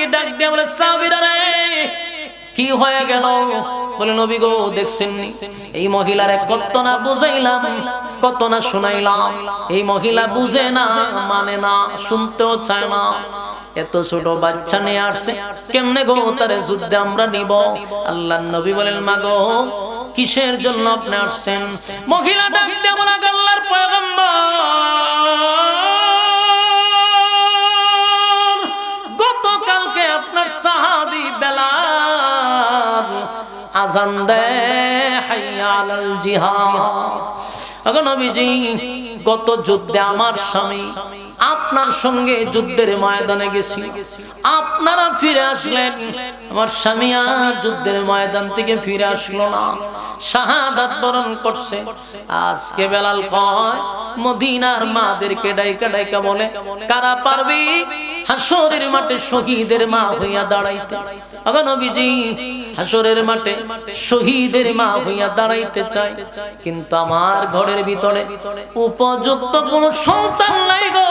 সাহাবীদেরকে ডাক দিয়ে বলে, সাহাবীরা রে কি হয়ে গেল? বলে, নবী গো দেখছেন এই মহিলারে কত না বুঝাইলাম, কত না শুনাইলাম, এই মহিলা বুঝে না, মানে না, শুনতেও চায় না। এত ছোট বাচ্চা নিয়ে আসছে, কেমনে গো তারে যুদ্ধে আমরা নিব? আল্লাহর নবী বলেন, মা গো কিসের জন্য আপনি আসছেন? মহিলা ডাক দিয়ে বলে, আল্লাহর পয়গম্বর, গতকালকে আপনার সাহাবী বেলাল আযান দেয় হাইয়া আলাল জিহাদ। আগো নবীজি, গত যুদ্ধে আমার স্বামী আপনার সঙ্গে যুদ্ধের ময়দানে গেছি, আপনারা ফিরে আসলেন, আমার স্বামী আর যুদ্ধের ময়দান থেকে ফিরে আসলো না, শাহাদাত বরণ করছে। আজকে বেলাল কয়, মদিনার মাদেরকে ডাইকা ডাইকা বলে, কারা পারবি হাসরের মাঠে শহীদের মা হইয়া দাঁড়াইতে? আগো নবীজি, হাসরের মাঠে শহীদের মা হইয়া দাঁড়াইতে চাই, কিন্তু আমার ঘরের ভিতরে উপযুক্ত কোন সন্তান নাই গো,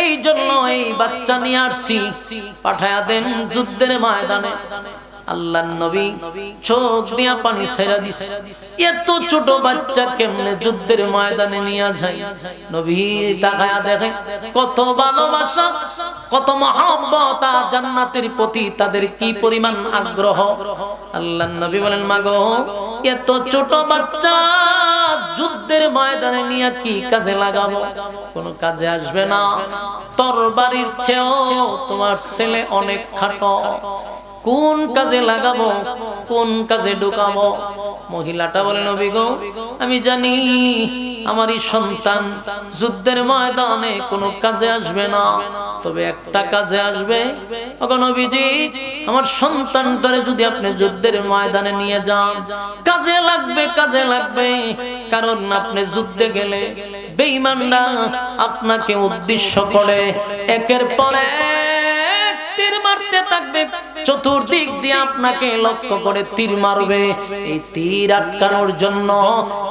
এই জন্য এই বাচ্চা নিয়ে আসছি, পাঠায়া দেন যুদ্ধের ময়দানে। আল্লাহর নবী চোখ দিয়া পানি ছেড়ে দিছে, এত ছোট বাচ্চা কেমনে যুদ্ধের ময়দানে নিয়ে যায়? নবী তাকায়া দেখে কত ভালোবাসা, কত মহব্বত জান্নাতের প্রতি তাদের কি পরিমাণ আগ্রহ। আল্লাহর নবী বলেন, মা গো এত ছোট বাচ্চা যুদ্ধের ময়দানে নিয়ে কি কাজে লাগাবো? কোনো কাজে আসবে না, তরবারির চেয়েও তোমার ছেলে অনেক খাটো, কোন কাজে লাগাবো, কোন কাজে ঢুকাবো? মহিলাটা বলে, নবী গো আমি জানি আমার এই সন্তান যুদ্ধের ময়দানে কোনো কাজে আসবে না, তবে একটা কাজে আসবে। ওগো নবীজি, আমার সন্তানটারে যদি আপনি যুদ্ধের ময়দানে নিয়ে যান, কাজে লাগবে, কাজে লাগবে। কারণ আপনি যুদ্ধে গেলে বেঈমানরা আপনাকে উদ্দেশ্য করে একের পর এক তীর মারতে থাকবে, চতুর্দিক দিয়ে আপনাকে লক্ষ্য করে তীর মারবে। এই তীর আটকানোর জন্য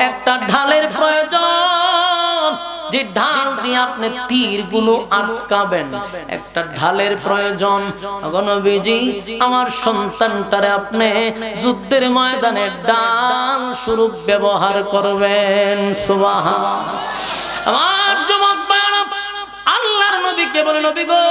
একটা ঢালের প্রয়োজন, যে ঢাল দিয়ে আপনি তীরগুলো আটকাবেন, একটা ঢালের প্রয়োজন। ওগো নবীজি, আমার সন্তানটারে আপনি যুদ্ধের ময়দানে ঢাল স্বরূপ ব্যবহার করবেন। সুবহানাল্লাহ। আমার যুবক ভাইরা আল্লাহর নবীকে বলে, নবী গো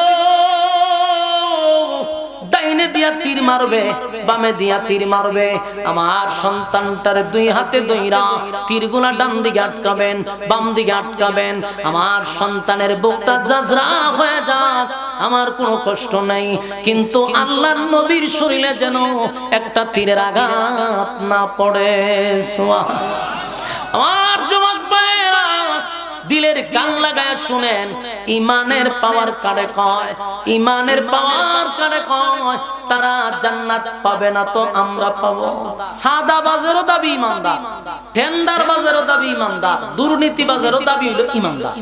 ডাইনে দিয়া তীর মারবে, বামে দিয়া তীর মারবে, আমার সন্তানটার দুই হাতে ধইরা তীরগুলা ডান দিকে আটকাবেন, বাম দিকে আটকাবেন। আমার সন্তানের বুকটা জাজরা হয়ে যাক, আমার কোনো কষ্ট নাই, কিন্তু আল্লাহর নবীর শরীরে যেন একটা তীরের আঘাত না পড়ে। আমার যুবক ভাইরা দিলের গান লাগায় শুনেন, ইমানের পাওয়ার কারে কয়, ইমানের পাওয়ার কারে কয়, তারা জান্নাত পাবে না তো আমরা পাবো। সাদা বাজারও দাবি ইমানদার, টেন্ডার বাজারও দাবি ইমানদার, দুর্নীতি বাজারও দাবি হলো ইমানদার।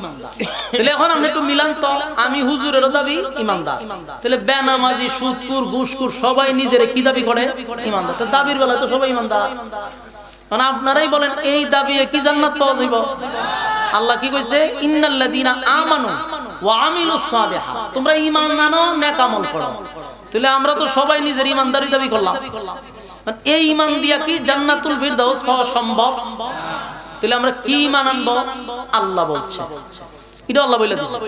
তাহলে এখন আমরা একটু মিলান তো, আমি হুজুরেরও দাবি ইমানদার, তাহলে বেনামাজি, সুদখোর, ঘুষখোর সবাই নিজেরে কি দাবি করে? ইমানদার। তো দাবির বেলায় তো সবাই ইমানদার। মানে আপনারাই বলেন এই দাবি কি জান্নাত পাওয়া যাইব? আল্লাহ কি কইছে? ইন্নাল্লাযীনা আমানু ওয়া আমিলুস সালিহাত, তোমরা ঈমান আনো, নেক আমল করো। তাহলে আমরা তো সবাই নিজের ঈমানদারি দাবি করলাম, এই ঈমান দিয়া কি জান্নাতুল ফিরদাউস পাওয়া সম্ভব? তাহলে আমরা কি ঈমান আনবো? আল্লাহ বলছে, এটা আল্লাহ বলে দিয়েছে,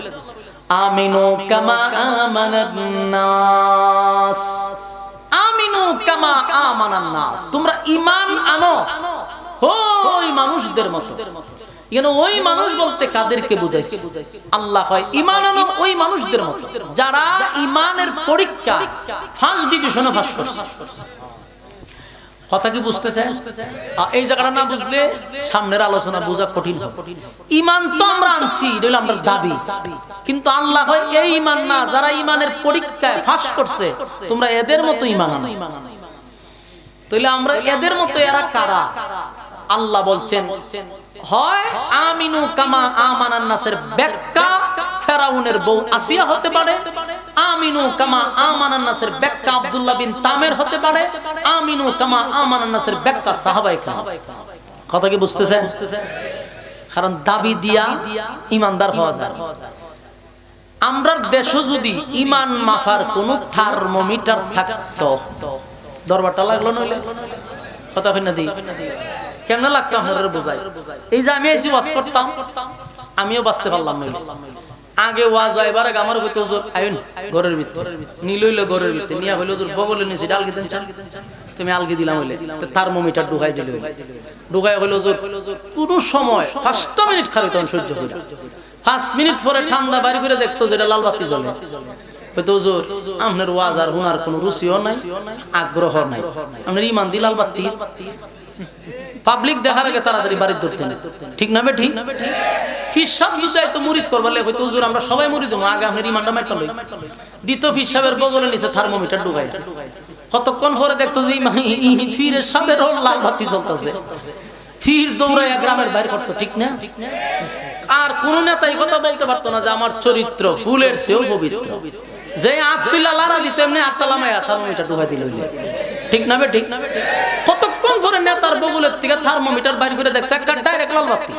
আমিনু কামা আমানান নাস, আমিনু কামা আমানান নাস, তোমরা ঈমান আনো ওই মানুষদের মতো। ওই মানুষ বলতে কাদেরকে বুঝাইছে? আল্লাহ হয় ঈমান আনো ওই মানুষদের মতো যারা ঈমানের পরীক্ষা ফার্স্ট ডিভিশনে পাস করছে। কথা কি বুঝতেছেন? এই জায়গাটা না বুঝলে সামনের আলোচনা বোঝা কঠিন হবে। ঈমান তো আমরা আনছি, এটা হলো আমাদের দাবি, কিন্তু আল্লাহ হয় এই ঈমান না, যারা ঈমানের পরীক্ষায় পাস করছে তোমরা এদের মতো ঈমান আনো। তাহলে আমরা এদের মতো, এরা কারা? আল্লাহ বলছেন, হয় আমিনু কামা আমানান নাসের ব্যাখ্যা ফেরাউনের বউ আসিয়া হতে পারে, আমিনু কামা আমানান নাসের ব্যাখ্যা আব্দুল্লাহ বিন তামের হতে পারে, আমিনু কামা আমানান নাসের ব্যাখ্যা সাহাবায়ে কেরাম। কথা কি বুঝতেছেন? কারণ দাবি দিয়া ইমানদার হওয়া যায়। আমরার দেশে যদি ইমান মাফার কোন থার্মোমিটার থাকতো, দরবারটা লাগলো নইলে কথা কই না দি কেমন লাগতো আপনাদের বোঝাই। এই যে আমি এসে ওয়াজ করতাম, আমিও বাঁচতে পারলাম নইলে। আগে ওয়াজ হয় এবারে আমার কইতে হুজুর আইন ঘরের ভিতর নিলইল, ঘরের ভিতর নিয়া হইলো হুজুর বগলে নিছি ডালগি দেন চান, তুমি আলগি দিলাম হইলে থার্মোমিটার ঢুকাই দিলে ঢুকাই হইলো হুজুর কোন সময় 5 মিনিট খারাপ তখন সহ্য করে 5 মিনিট পরে ঠান্ডা বাড়ি করে দেখতো যেটা লাল বাতি জ্বলে, হয়তো হুজুর আপনার ওয়াজ আর হুনার কোনো রুচিও নাই, আগ্রহ নাই, আপনার ইমান দি লাল বাতি। পাবলিক দেখার আগে তাড়াতাড়ি বাড়ি ধরতে নেই, ঠিক না বে ঠিক? ফির সাহেব যদি এত মুরিদ করবার হয়তো হুজুর আমরা সবাই মুরিদ হবো, আগে আপনার ইমানটা মাইটা লই। দ্বিতীয় ফির সাহেবের বগলের নিচে থার্মোমিটার ঢুকাই, কতক্ষণ পরে দেখতো যে ফিরের সাহেবের লাল বাতি চলতেছে, ফির দৌড়াইয়া গ্রামের বাইরে করতো, ঠিক না? আর কোন নেতা এই কথা বলতে পারতো না যে আমার চরিত্র ফুলের চেয়েও পবিত্র, যে আত্মীলা লারা দিত এমনি আত্মালামায় থার্মোমিটার ঢুকাই দিল, ঠিক না বে ঠিক? কতক্ষণ পরে নেতার বগলের থেকে থার্মোমিটার বাইরে করে দেখতে ডাইরেক্ট লাল বাতি,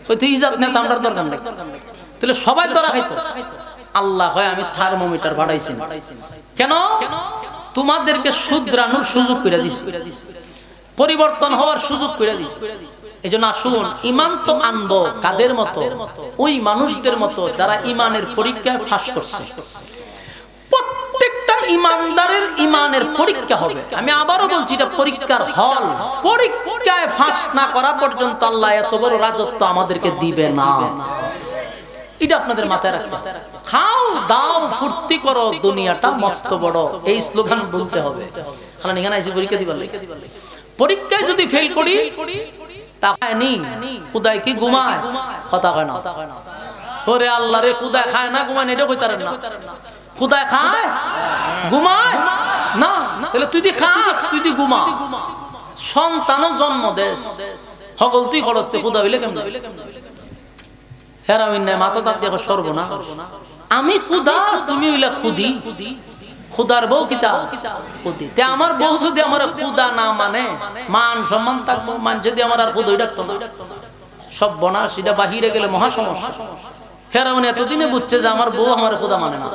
ওই তো ইজাত নেতা আমার দরকার নেই, তাহলে সবাই ধরা খাইতো। আল্লাহ হয় আমি থার্মোমিটার বাড়াইছি কেন? তোমাদেরকে শুধরানোর সুযোগ করে দিছি, পরিবর্তন হওয়ার সুযোগ করে দিছি। এই জন্য আসুন, ইমান তো আনবো কাদের মতো? ওই মানুষদের মতো যারা ইমানের পরীক্ষায় ফাঁস করছে। প্রত্যেকটা ইমানদারের ইমানের পরীক্ষা হবে। আমি আবারও বলছি, এটা পরীক্ষার হল। পরীক্ষায় ফাঁস না করা পর্যন্ত আল্লাহ এত বড় রাজত্ব আমাদেরকে দিবে না, এটা আপনাদের মাথায় রাখতে হবে। খাও দাও ফুর্তি করো, দুনিয়াটা মস্ত বড়, এই স্লোগান বলতে হবে। খালা নিগানা এসে পরীক্ষা দিবার, পরীক্ষায় যদি ফেল করি তাকায় নি খুদাই কি ঘুমায়, কথা কয় না। ওরে আল্লাহ রে, খুদায় খায় না ঘুমায়, এটা কইতারেন না। খুদায় খায় ঘুমায় না, তাহলে তুই দি খাস, তুই দি ঘুমাস, সন্তানও জন্ম দেশ, সকল তুই খরচ খুদা হইলে কেমন? হেরামিন নাই মাথা তার দেখো সর্বনা। আমি খুদা, তুমি হইলে খুদি, খুদার বউ কিতা খুদি। তে আমার বউ যদি আমার খুদা না মানে, মান সম্মান থাকবো, মান যদি আমার আর খুদই ডাকতো না, সব বনাস, এটা বাহিরে গেলে মহা সমস্যা। ফেরাউন এতদিনে বুঝছে যে আমার বউ আমার খুদা মানে না।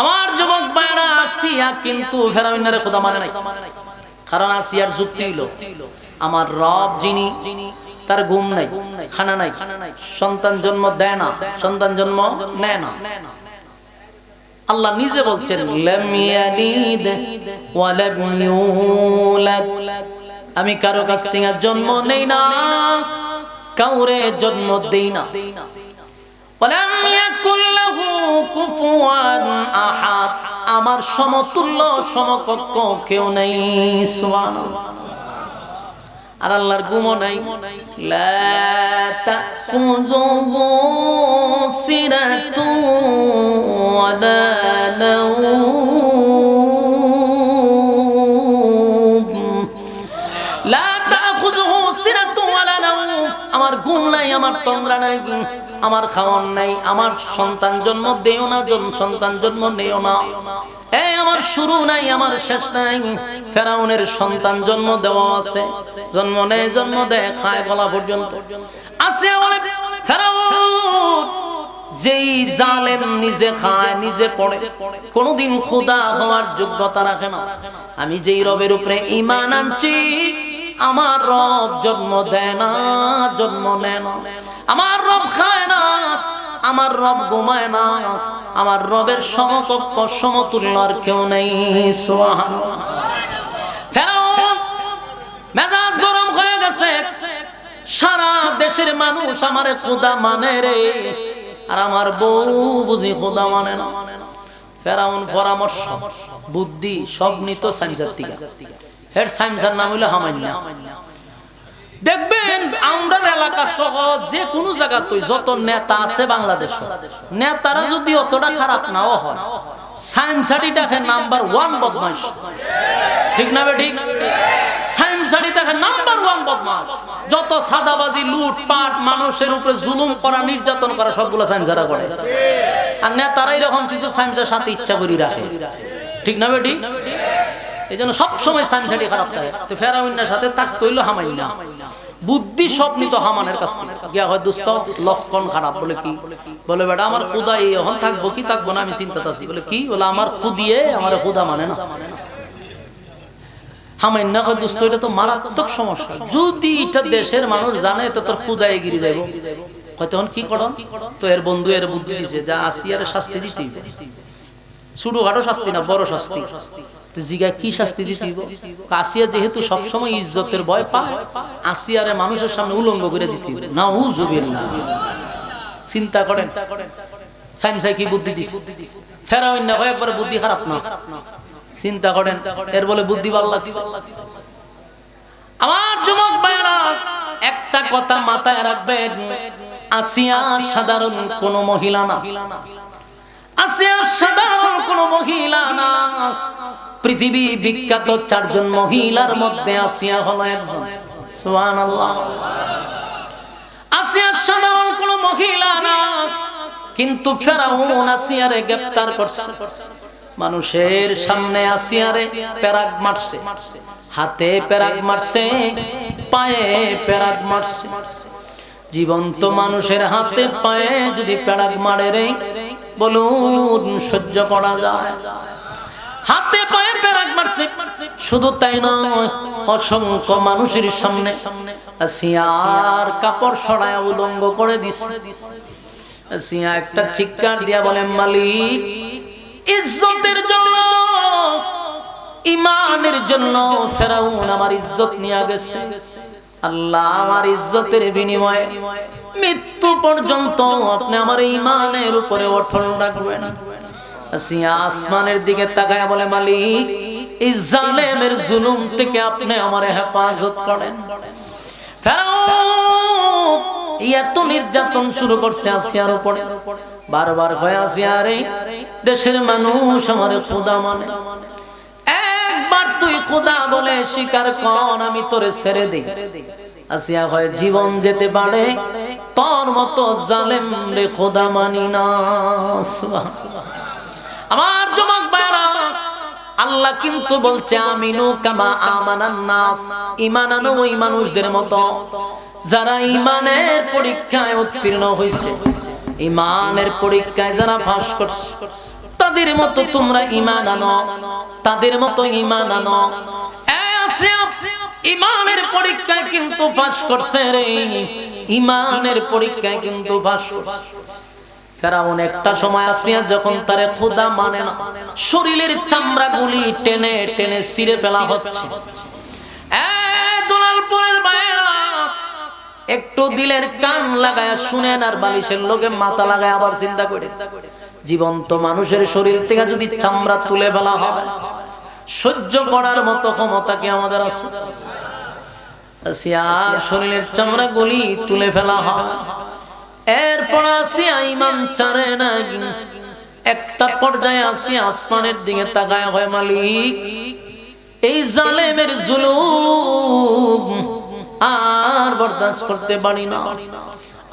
আমার যুবক ভাইরা, আসিয়া কিন্তু ফেরাউনের খুদা মানে নাই, কারণ আসিয়ার যুক্তি হইল আমার রব যিনি, তার ঘুম নাই, খানা নাই, সন্তান জন্ম দেয় না, সন্তান জন্ম নেয় না। আল্লাহ নিজে বলছেন লাম ইয়ালিদ ওয়া লাম ইউলাদ, আমি কারো কাছ থেকে জন্ম নেই না, কাউরে জন্ম দেই না। ওয়ালাম ইয়াকুল লাহু কুফুয়ান আহাদ, আমার সমতুল্য সমকক্ষ কেউ নাই, সুবহানাল্লাহ। আর আল্লাহর ঘুমও নাই, লা তাখুযুহু সিরাতুন ওয়ালা নাওম, লা তাখুযুহু সিরাতুন ওয়ালা নাওম, আমার ঘুম নাই, আমার তন্দ্রা নাই, আমার খাওয়ান নাই, আমার সন্তান জন্ম দেও না, সন্তান জন্ম নেও না, এই আমার শুরু নাই, আমার শেষ নাই। ফেরাউনের সন্তান জন্ম দেওয়া আছে, জন্ম নেয়, জন্ম দেয়, খায় গলা পর্যন্ত আছে। ফেরাউন যেই জালেম, নিজে খায় নিজে পড়ে, কোনদিন খোদা হওয়ার যোগ্যতা রাখে না। আমি যেই রবের উপরে ঈমান আনছি, আমার রব জন্ম দেয় না, জন্ম নেয় না, আমার রব খায় না, আমার রব ঘুমায় না, আমার রবের সমকক্ষ সমতুল্য আর কেউ নেই, সুবহানাল্লাহ। ফেরাউন মেজাজ গরম হয়ে গেছে, সারা দেশের মানুষ আমারে খোদা মানে রে, আর আমার বউ বুঝি খোদা মানে না। ফেরাউন পরামর্শ বুদ্ধি সব নিত সাইমসার থেকে, হের সাইমসার নাম হইলো হামান্না। দেখবেন আমরা এলাকা সহ যে কোনো জায়গাতে যত নেতা আছে বাংলাদেশ, নেতারা যদি অতটা খারাপ নাও হয়, সাইমসারিটাকে নাম্বার 1 বদমাশ, ঠিক না ঠিক? সাইমসারিটাকে নাম্বার 1 বদমাশ। যত সাদাবাজি, লুটপাট, মানুষের উপরে জুলুম করা, নির্যাতন করা, সবগুলো সাইমসারা করে। আর নেতারা এরকম কিছু সাইমসার সাথে ইচ্ছা করি রাখে, ঠিক না ঠিক? এই জন্য সবসময় সাইমসারি খারাপ থাকে। তো ফেরাউনের সাথে থাকতে হইলো হামাইনা। বুদ্ধি সব নিত হামানের কাছ থেকে গিয়া হয় দোস্ত লক্ষণ খারাপ বলে কি বলে বেটা আমার খুদা এই এখন থাকবো কি থাকবো না আমি চিন্তাতে আছি বলে কি বলে আমার খুদিয়ে আমার খুদা মানে না হামাইন না হয় দোস্ত এটা তো মারাত্মক সমস্যা যদি এটা দেশের মানুষ জানে তো তোর খুদায় গিরি যাইব হয়তো এখন কি করো তো এর বন্ধু এর বুদ্ধি দিছে যা আসিয়ারে শাস্তি দিতেই ছোটখাটো শাস্তি না বড় শাস্তি জিগা কি শাস্তি দিতে আসিয়া যেহেতু সবসময় ইজ্জতের ভয় পায় আসিয়ারে মানুষের সামনে উলঙ্গ করে দিতে নাউজুবিল্লাহ চিন্তা করেন সাইমসাই কি বুদ্ধি দিছে ফেরাউন না হয় একবার বুদ্ধি খারাপ না চিন্তা করেন এর বলে বুদ্ধি ভালো লাগছে আমার যুবক ভাইরা একটা কথা মাথায় রাখবেন আসিয়া সাধারণ কোন মহিলা না আসিয়া সাধারণ কোন মহিলা না পৃথিবী বিখ্যাত 4 জন মহিলার মধ্যে আসিয়া হলো একজন সুবহানাল্লাহ আসিয়া সাধারণ কোন মহিলা না কিন্তু ফেরাউন আসিয়ারে গ্রেফতার করছে মানুষের সামনে আসিয়ারে পেরাক মারছে হাতে পেরাক মারছে পায়ে পেরাক মারছে জীবন্ত মানুষের হাতে পায়ে যদি পেরাক মারে রে বলুন সহ্য করা যায় হাতে পায়ে পেরাক মারছে শুধু তাই নয় অসংখ্য মানুষের সামনে আসিয়ার কাপড় সরায় উলঙ্গ করে দিছে আসিয়া একটা চিৎকার দিয়া বলে মালিক ইজ্জতের জন্য ঈমানের জন্য ফেরাউন আমার ইজ্জত নিয়ে গেছে আল্লাহ আমার ইজ্জতের বিনিময়ে মৃত্যু পর্যন্ত আপনি আমার ঈমানের উপরে অটল রাখবেন আসিয়া আসমানের দিকে তাকায় বলে মালিক এই জালেমের জুলুম থেকে আপনি আমারে হেফাজত করেন ফেরাউন এত নির্যাতন শুরু করছে আসিয়ার উপরে বারবার হয়ে আসিয়ারে দেশের মানুষ আমারে খোদা মানে একবার তুই খোদা বলে স্বীকার কর আমি তোরে ছেড়ে দেই আসিয়া হয় জীবন যেতে পারে তোর মতো জালেম রে খোদা মানি না আমার যুবক ভাইরা আল্লাহ কিন্তু বলছে আমিনু কামা আমানান নাস ঈমান আনো ওই মানুষদের মতো যারা ঈমানের পরীক্ষায় উত্তীর্ণ হইছে ঈমানের পরীক্ষায় যারা পাস করছে তাদের মতো তোমরা ঈমান আনো তাদের মতো ঈমান আনো ঈমানের পরীক্ষায় কিন্তু পাস করছে রে ঈমানের পরীক্ষায় কিন্তু পাস করছে ফেরাউন একটা সময় আসিয়া যখন তারে খোদা মানে না শরীরের চামড়াগুলি টেনে টেনে ছিঁড়ে ফেলা হচ্ছে দুলালপুরের বাইরা একটু দিলের কান লাগায়া শুনেন আর বালিশের লোকে মাথা লাগায় আবার চিন্তা করে জীবন্ত মানুষের শরীর থেকে যদি চামড়া তুলে ফেলা হয় সহ্য করার মতো ক্ষমতা কি আমাদের আছে আসিয়ার শরীরের চামড়াগুলি তুলে ফেলা হয় এরপর আসিয়া ঈমান ছাড়ে না একটা পর্যায়ে আসিয়া আসমানের দিকে তাকায় হয় মালিক এই জালেমের জুলুম আর বরদাস্ত করতে পারি না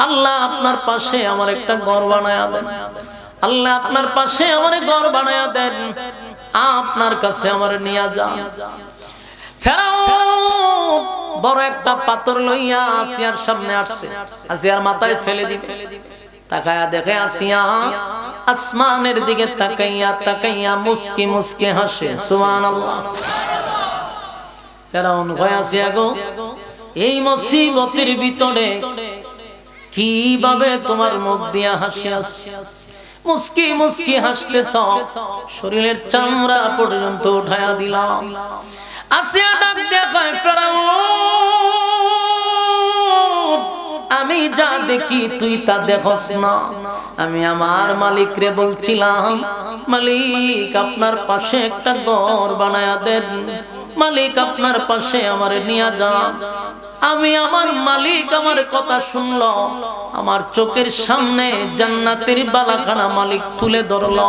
আল্লাহ আপনার পাশে আমার একটা ঘর বানায়া দেন আল্লাহ আপনার পাশে আমার ঘর বানায়া দেন আপনার কাছে আমার নিয়ে যান ফেরাউন বড় একটা পাথর লইয়া আসিয়ার সামনে আসছে আসিয়ার মাথায় ফেলে দিবে তাকায়া দেখে আসিয়া আসমানের দিকে তাকাইয়া তাকাইয়া মুস্কি মুস্কি হাসে সুবহানাল্লাহ ফেরাউন কয় আসিয়া গো এই মুসিবতের ভিতরে কিভাবে তোমার মুখ দিয়া হাসি আসে মুস্কি মুস্কি হাসতেছ শরীরের চামড়া পর্যন্ত উঠায়া দিলাম আসিয়া ডাক দিয়া কয় ফেরাউন আমি যা দেখি তুই তা দেখছ না আমি আমার মালিক রে বলছিলাম মালিক আপনার পাশে একটা ঘর বানায়া দেন মালিক আপনার পাশে আমারে নিয়ে যান আমি আমার মালিক আমার কথা শুনলো আমার চোখের সামনে জান্নাতের বালাখানা মালিক তুলে ধরলো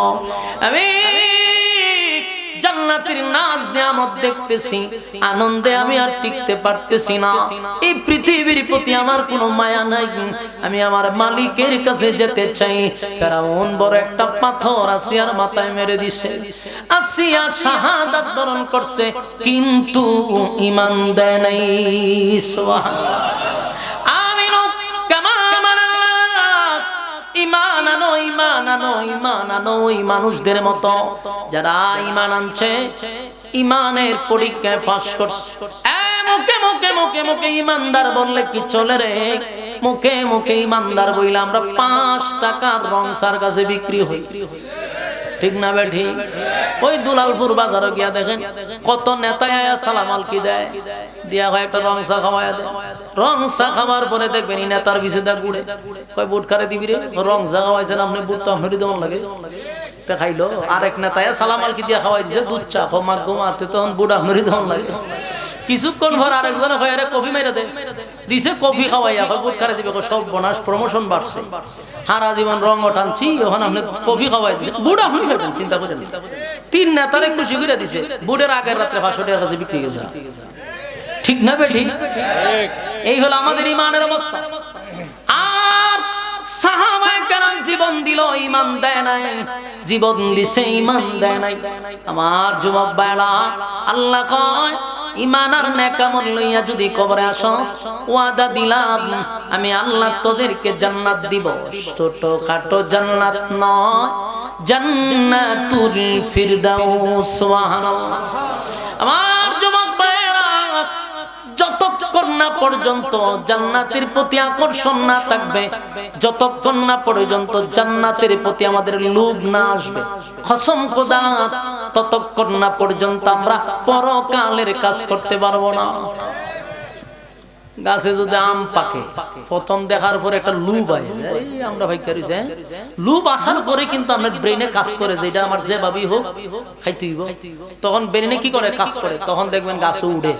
আমি জান্নাতের নাজ নিয়ামত দেখতেছি আনন্দে আমি আর টিকতে পারতেছি না এই পৃথিবীর প্রতি আমার কোনো মায়া নাই আমি আমার মালিকের কাছে যেতে চাই ফেরাউন বড় একটা পাথর আসিয়ার মাথায় মেরে দিছে আসিয়া শাহাদাত বরণ করছে কিন্তু ঈমান দেয় নাই সুবহানাল্লাহ ঈমান আনো, ঈমান আনো, ঈমান আনো ওই মানুষদের মতো যারা ঈমান আনছে, ঈমানের পরীক্ষায় পাস করছে। মুখে মুখে মুখে মুখে ঈমানদার বললে কি চলে রে? মুখে মুখে ঈমানদার বইলে আমরা 5 টাকার রংসার কাছে বিক্রি হই, ঠিক না বে ঠিক? ওই দুলালপুর বাজারে গিয়া দেখেন কত নেতা আয়া সালাম আলকি দেয়, দিয়া হয় একটা রংসা খাওয়ায় দেয়। রংসা খাওয়ার পরে দেখবেন এই নেতার পিছু দা গুড়ে কয় বুট খারে দিবি রে, রংসা খাওয়াইছেন আপনি, বুট তো আপনারই দেওয়ার লাগে। খাইলো আরেক নেতায় সালাম আলকি দিয়া খাওয়াই দিছে দুধ চা, মাগ গোমাতে তখন বুট আপনারই দেওয়ার লাগে। কিছুক্ষণ পর আরেকজনে হয় আরে কফি মেরে দেয়, দিছে কফি খাওয়াইয়া বুট খারে দিবে, সব বনাস প্রমোশন বাড়ছে, সারা জীবন রং টানছি, ওখানে আপনি কফি খাওয়াই দিছে, বুট আপনি ফেলেন। চিন্তা করেন 3 নেতার একটু শিখিয়ে দিছে, বুটের আগের রাত্রে 500 টাকার কাছে বিক্রি গেছে, ঠিক না বে ঠিক? এই হলো আমাদের ঈমানের অবস্থা। আর সাহাবায়ে কেরাম জীবন দিল, ঈমান দেয় নাই, জীবন দিছে ঈমান দেয় নাই। আমার যুবক ভাইরা, আল্লাহ কয় ঈমান আর নেক আমল লইয়া যদি কবরে আসস, ওয়াদা দিলাম আমি আল্লাহ তোদেরকে জান্নাত দিব। ছোটখাটো জান্নাত নয়, জান্নাতুল ফিরদাউস। সুবহানাল্লাহ। আমার যুবক ভাইরা, যতক্ষণ না পর্যন্ত জান্নাতের প্রতি আকর্ষণ না থাকবে, যতক্ষণ না পর্যন্ত জান্নাতের প্রতি আমাদের লোভ না আসবে, কসম খোদা, ততক্ষণ না পর্যন্ত আমরা পরকালের কাজ করতে পারবো না। গাছে যদি আম পাকে, প্রথম দেখার পরে একটা লুভ আয়, আমরা ভাই করেছে, লুভ আসার পরে কিন্তু আপনার ব্রেনে কাজ করে যে এটা আমার যে ভাবি হোক খাইতে হইব, তখন ব্রেনে কি করে কাজ করে, তখন দেখবেন গাছে উড়ে,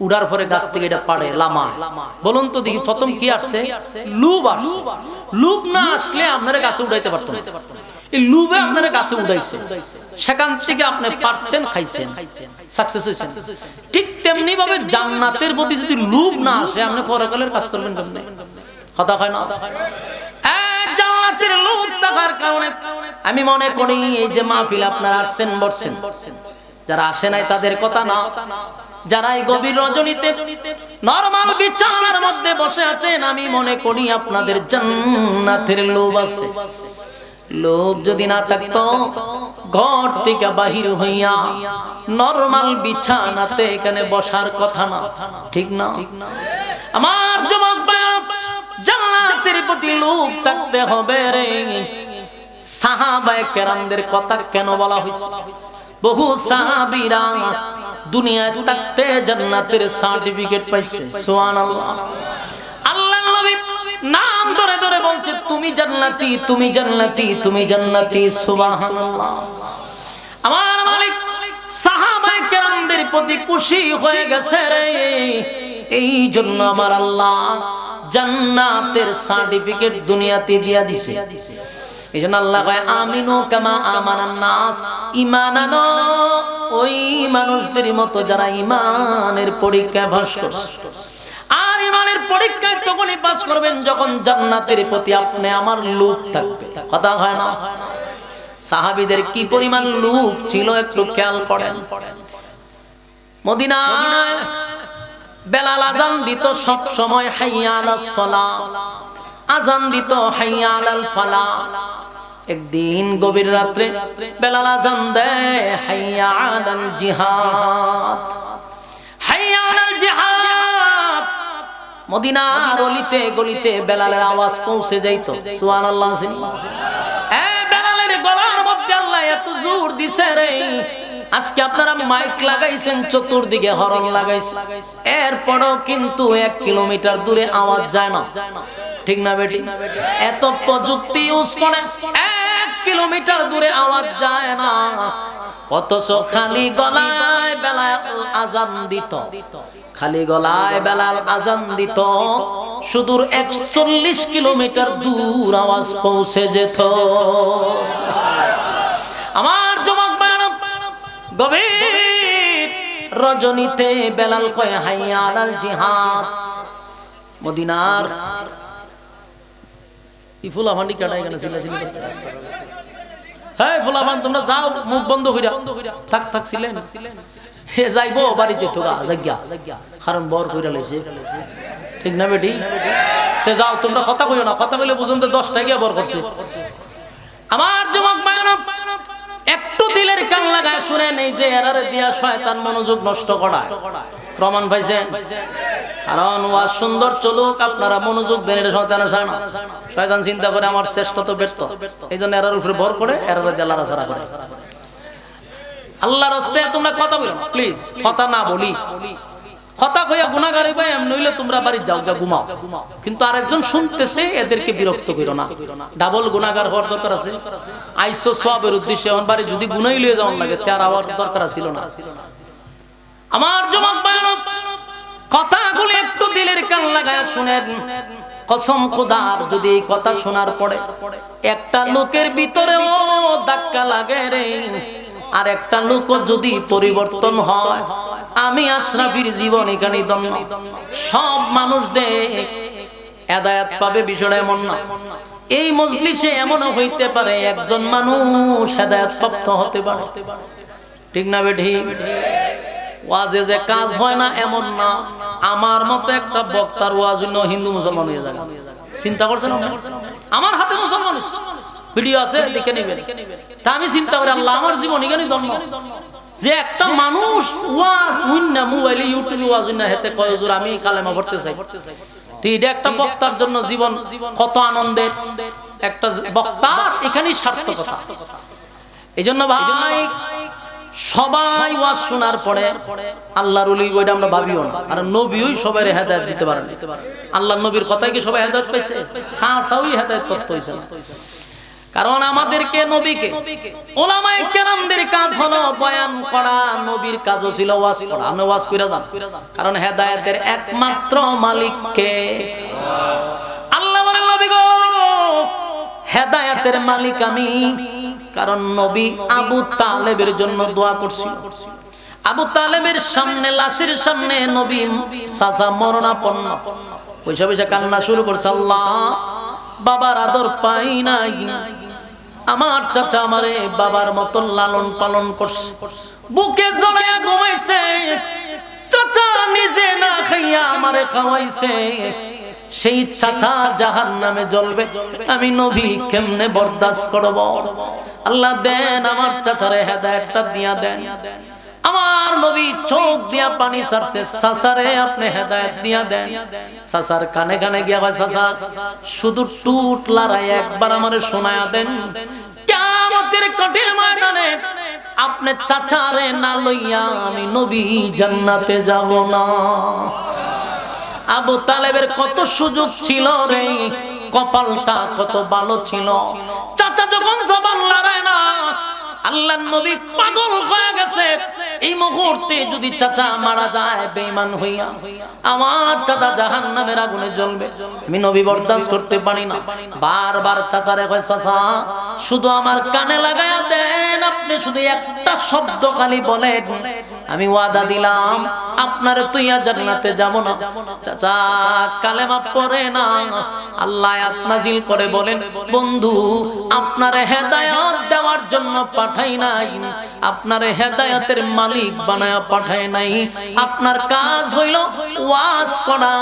উড়ার পরে গাছ থেকে এটা পাড়ে লামা। বলুন তো দেখি প্রথম কি আসছে? লুভ আসছে। লুভ না আসলে আপনারা গাছে উড়াইতে পারতেন না, এই লুভে আপনারা গাছে উড়াইছে, সেখান থেকে আপনি পারছেন, খাইছেন, সাকসেস হয়েছেন। ঠিক তেমনি ভাবে জান্নাতের প্রতি যদি লুভ না আসে, আপনি পরকালের কাজ করবেন কেমনে? কথা হয় না? জান্নাতের লোভ থাকার কারণে আমি মনে করি এই যে মাহফিল আপনারা আসছেন বসছেন, যারা আসে নাই তাদের কথা না, যারা এই গভীর রজনীতে নরমাল বিছানার মধ্যে বসে আছেন, আমি মনে করি আপনাদের জান্নাতের লোভ আছে। লোভ যদি না থাকতো, ঘর থেকে বাহির হইয়া নরমাল বিছানাতে এখানে বসার কথা না, ঠিক না? আমার যুবক ভাইরা, জান্নাতের প্রতি লোভ থাকতে হবে রে। সাহাবায়ে কেরামদের কথা কেন বলা হয়েছে? বহু সাহাবীরা দুনিয়ায় থাকতে জান্নাতের সার্টিফিকেট পাইছে। সুবহানাল্লাহ। আল্লাহর নবী নাম ধরে ধরে বলছে, তুমি জান্নাতি, তুমি জান্নাতি, তুমি জান্নাতি। সুবহানাল্লাহ। আমার মালিক সাহাবায়ে কেরামদের প্রতি খুশি হয়ে গেছে রে, এই জন্য আমার আল্লাহ জান্নাতের সার্টিফিকেট দুনিয়াতে দিয়া দিছে। এই জন্য আল্লাহ কয় আমিনু কামা আমানান নাস, ঈমান আনো ওই মানুষদের মতো যারা ঈমানের পরীক্ষায় পাস করছে। আর ঈমানের পরীক্ষায় তখনই পাস করবেন যখন জান্নাতের প্রতি আপনি আমার লোভ থাকবে। কথা হয় না? সাহাবীদের কি পরিমাণ লোভ ছিল একটু খেয়াল করেন। মদিনায় বেলাল আযান দিত সব সময়, হাইয়া আলাস সালাহ, আযান দিত হাইয়া আলাল ফালাহ। একদিন গভীর রাত্রে বেলাল আযান দেয় হাইয়া আলাল জিহাদ, হাইয়া আলাল জিহাদ। মদিনার অলিতে গলিতে বেলালের আওয়াজ পৌঁছে যাইত। সুবহানাল্লাহ। বেলালের গলার মধ্যে আল্লাহ এত জোর দিছে রে, আজকে আপনারা মাইক লাগাইছেন, চতুর্দিকে হরন লাগাইছেন, এরপরও কিন্তু 1 কিলোমিটার দূরে আওয়াজ যায় না, ঠিক না বেটি? এত প্রযুক্তি ইউজ করে 1 কিলোমিটার দূরে আওয়াজ যায় না, অথচ খালি গলায় বেলাল আযান দিত, খালি গলায় বেলাল আযান দিত, সুদূর 140 কিলোমিটার দূর আওয়াজ পৌঁছে যেত। আমার যুবক ভাইরা, গভীর রজনীতে বেলাল কয় হাইয়া আলাল জিহাদ। মদিনার ফুলাফান্ডি কাটাই গেল, চিল্লাচিল্লি করতে, হ্যাঁ ফুলাফান তোমরা যাও, মুখ বন্ধ কইরা থাক থাক ছিলেন, সে যাইবো বাড়ি যেত গা জায়গা, কারণ বর কইরা লইছে, ঠিক না বেটি? তে যাও তোমরা কথা কইও না, কথা বলে বুঝুন তো 10টা গিয়ে বর করছে। আমার যুবক ভাইরা একটু দিলের কান লাগায় শুনে নেই যে এরারে দিয়া শয়তান মনোযোগ নষ্ট করায়। প্রমাণ পাইছেন? কারণ ওয়াজ সুন্দর চলুক, আপনারা মনোযোগ দেন, এটা শয়তানে চায় না। শয়তান চিন্তা করে আমার চেষ্টা তো ব্যর্থ, এই জন্য এরার উপরে ভর করে এরারে দিয়ে লড়াছাড়া করে। আল্লাহর রাস্তায় তোমরা কথা বলো না প্লিজ, কথা না বলি, কথা কইয়া গুনাহগার হইবা, এমন হইলে তোমরা বাড়ি যাও গা ঘুমাও। কিন্তু আরেকজন শুনতেছে, এদেরকে বিরক্ত কইরো না। ডাবল গুনাহগার হওয়ার দরকার আছে। আইসো সওয়াবের উদ্দেশ্যে এখন বাড়ি যদি গুনাহই লয়ে যাওয়ার লাগে তার আবার দরকার ছিল না। আমার যুবক ভাইরা কথাগুলো একটু দিলের কান লাগায় শুনেন। কসম খোদার, যদি এই কথা শোনার পরে একটা লোকের ভিতরেও ধাক্কা লাগে রে, আর একটা লোক যদি পরিবর্তন হয়, আমি আশরাফির জীবন এখানে ধন্য। সব মানুষদের হেদায়েত পাবে বিষয়টা এমন না। এই মজলিসে এমনও হইতে পারে একজন মানুষ হেদায়েত প্রাপ্ত হতে পারে, ঠিক না বেঠি? ওয়াজে যে কাজ হয় না এমন না। আমার মতো একটা বক্তার ওয়াজ হইল হিন্দু মুসলমান হয়ে যাবে, চিন্তা করছেন? আমার হাতে মুসলমান ভিডিও আছে, দেখে নেবেন। তা আমি চিন্তা করি আল্লাহ আমার জীবন এখানে ধন্য যে একটা মানুষ ওয়াজ হইনা মোবাইলে ইউটিউবে ওয়াজ হইনা হেতে কয় হুজুর আমি কালেমা পড়তে চাই। তো এটা একটা বক্তার জন্য জীবন কত আনন্দের। একটা বক্তার এখানেই সার্থকতা। এইজন্য ভাই সবাই ওয়াজ শোনার পরে আল্লাহর ওলি ওইটা আমরা ভাবিও না। আর নবীই সবাইরে হেদায়েত দিতে পারেন। আল্লাহর নবীর কথাই কি সবাই হেদায়েত পাইছে? সাহাসাউই হেদায়েত প্রাপ্ত হইছে না। কারণ আমাদেরকে নবীকে উলামায়ে কেরামদের কাজ হলো বয়ান করা, নবীর কাজও ছিল ওয়াজ করা। আমরা ওয়াজ কইরা যান, কারণ হেদায়েতের একমাত্র মালিক কে? আল্লাহ বলেন নবী গো হেদায়েতের মালিক আমি। কারণ নবী আবু তালেবের জন্য দোয়া করছিল। আবু তালেবের সামনে, লাশের সামনে নবী চাচা মরণাপন্ন, পয়সা পয়সা কান্না শুরু করছে। আল্লাহ বাবার আদর পাই নাই, আমার চাচা আমারে বাবার মতো লালন পালন করছে, বুকে জড়াইয়া ঘুমাইছে, চাচা নিজে না খাইয়া আমারে খাওয়াইছে, সেই চাচা জাহান্নামে জ্বলবে, আমি নবী কেমনে বরদাস্ত করব? আল্লাহ দেন আমার চাচারে হেদায়েতটা দিয়া দেন। আমার নবী চোখ দিয়া পানি ছাড়ছে, চাচারে আপনি হেদায়েত দিয়া দেন। চাচার কানে কানে গিয়া কয় চাচা শুধু টুট লড়াই একবার আমারে শোনায়া দেন, কিয়ামতের কঠিন ময়দানে আপনি চাচারে না লইয়া আমি নবী জান্নাতে যাব না। আবু তালেবের কত সুযোগ ছিল রে, কপালটা কত ভালো ছিল। চাচা যখন জবান লড়ায় না, আল্লাহর নবী পাগল হয়ে গেছে। এই মুহূর্তে যদি চাচা মারা যায় বেঈমান হইয়া, আমার চাচা জাহান্নামের আগুনে জ্বলবে, আমি নবী বরদাস্ত করতে পারি না। বারবার চাচারে কয় চাচা শুধু আমার কানে লাগায়া দেন, আপনি শুধু একটা শব্দ খালি বলেন, আমি ওয়াদা দিলাম আপনারে তুইয়া জান্নাতে যাব না। চাচা কালেমা পড়ে না, আল্লাহ আয়াত নাজিল করে বলেন বন্ধু আপনারে হেদায়েত দেওয়ার জন্য পাঠাই নাই, আপনারে হেদায়েতের মালিক বানায়া পাঠায় নাই। আপনার কাজ হইল ওয়াজ করা,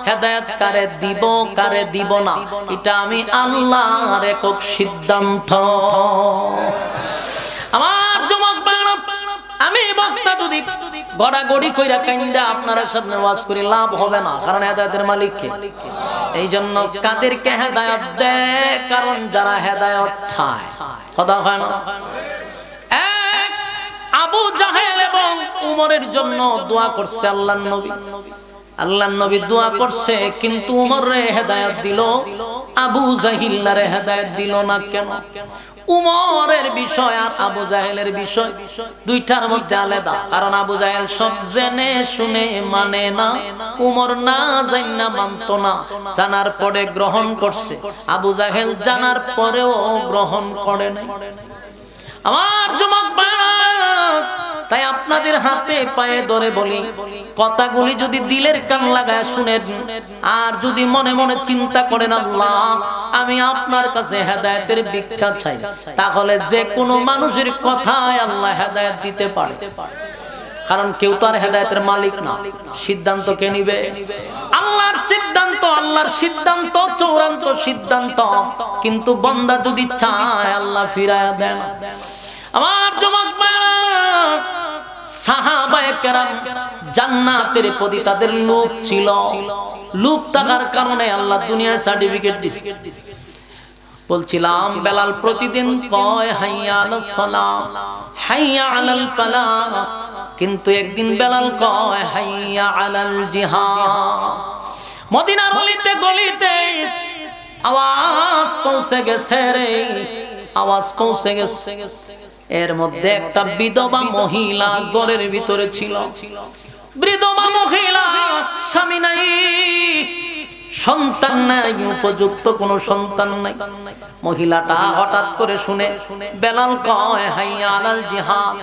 হেদায়েত কারে দিব কারে দিব না এটা আমি আল্লাহর একক সিদ্ধান্ত। আমার যুবক ভাইরা, আমি বক্তা যদি গড়াগড়ি কইরা কাইন্দা আপনারা সামনে ওয়াজ করি লাভ হবে না, কারণ হেদায়েতের মালিক কে? এই জন্য কাদেরকে হেদায়েত দেয়? কারণ যারা হেদায়েত চায়। কথা হয় না? এক আবু জাহেল এবং উমরের জন্য দোয়া করছে আল্লাহর নবী। আল্লাহর নবী দোয়া করছে, কিন্তু উমরে হেদায়েত দিল, আবু জাহিলারে হেদায়েত দিল না কেন? উমরের বিষয় আর আবু জাহেলের বিষয় দুইটার মধ্যে আলাদা। কারণ আবু জাহেল সব জেনে শুনে মানে না, উমর না জানা মানতো না, জানার পরে গ্রহণ করছে। আবু জাহেল জানার পরেও গ্রহণ করে নাই। আমার যুবক ভাইরা, তাই আপনাদের হাতে পায়ে ধরে বলি, কথাগুলি যদি দিলের কান লাগায় শুনেন, আর যদি মনে মনে চিন্তা করেন আল্লাহ আমি আপনার কাছে হেদায়েতের ভিক্ষা চাই, তাহলে যে কোনো মানুষের কথায় আল্লাহ হেদায়েত দিতে পারে। কারণ কেউ তো আর হেদায়েতের মালিক না, সিদ্ধান্ত কে নিবে? আল্লাহ আল্লাহর সিদ্ধান্ত, আল্লাহর সিদ্ধান্ত চূড়ান্ত সিদ্ধান্ত, কিন্তু বান্দা যদি চায় আল্লাহ ফিরায়া দেন। আমার যুবক ভাইরা, সাহাবায়ে কেরাম জান্নাতের প্রতি তাদের লোভ ছিল। লোভ থাকার কারণে আল্লাহ দুনিয়ায় সার্টিফিকেট দিয়েছে। বলছিলাম বেলাল প্রতিদিন কয় হাইয়া আলাস সালাহ, হাইয়া আলাল ফালাহ, কিন্তু একদিন বেলাল কয় হাইয়া আলাল জিহাদ। মদিনার অলিতে গলিতে আওয়াজ পৌঁছে গেছে রে, আওয়াজ পৌঁছে গেছে। এর মধ্যে একটা বিধবা মহিলা ঘরের ভিতরে ছিল। বিধবা মহিলা, স্বামী নাই, সন্তান নাই, উপযুক্ত কোনো সন্তান নাই। মহিলাটা হঠাৎ করে শুনে বেলাল কয় হাইয়া আলাল জিহাদ,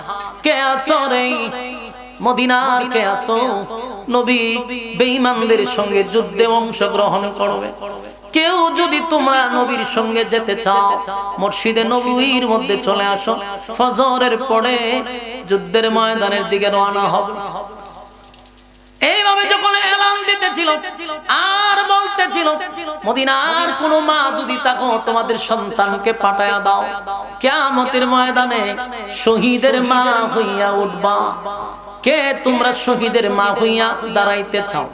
কে আছো রে মদিনার, কে আছো? নবী বেঈমানদের সঙ্গে যুদ্ধে অংশগ্রহণ করবে। কেউ যদি তোমরা নবীর সঙ্গে যেতে চাও, মসজিদে নববীর মধ্যে চলে আসো, ফজরের পরে যুদ্ধের ময়দানের দিকে রওনা হবে। এইভাবে যখন এলান দিতেছিল আর বলতেছিল, মদিনার কোন মা যদি থাকো তোমাদের সন্তানকে পাঠায়া দাও, কিয়ামতের ময়দানে শহীদের মা হইয়া উঠবা। কে তোমরা শহীদের মা হইয়া দাঁড়াইতে চাও?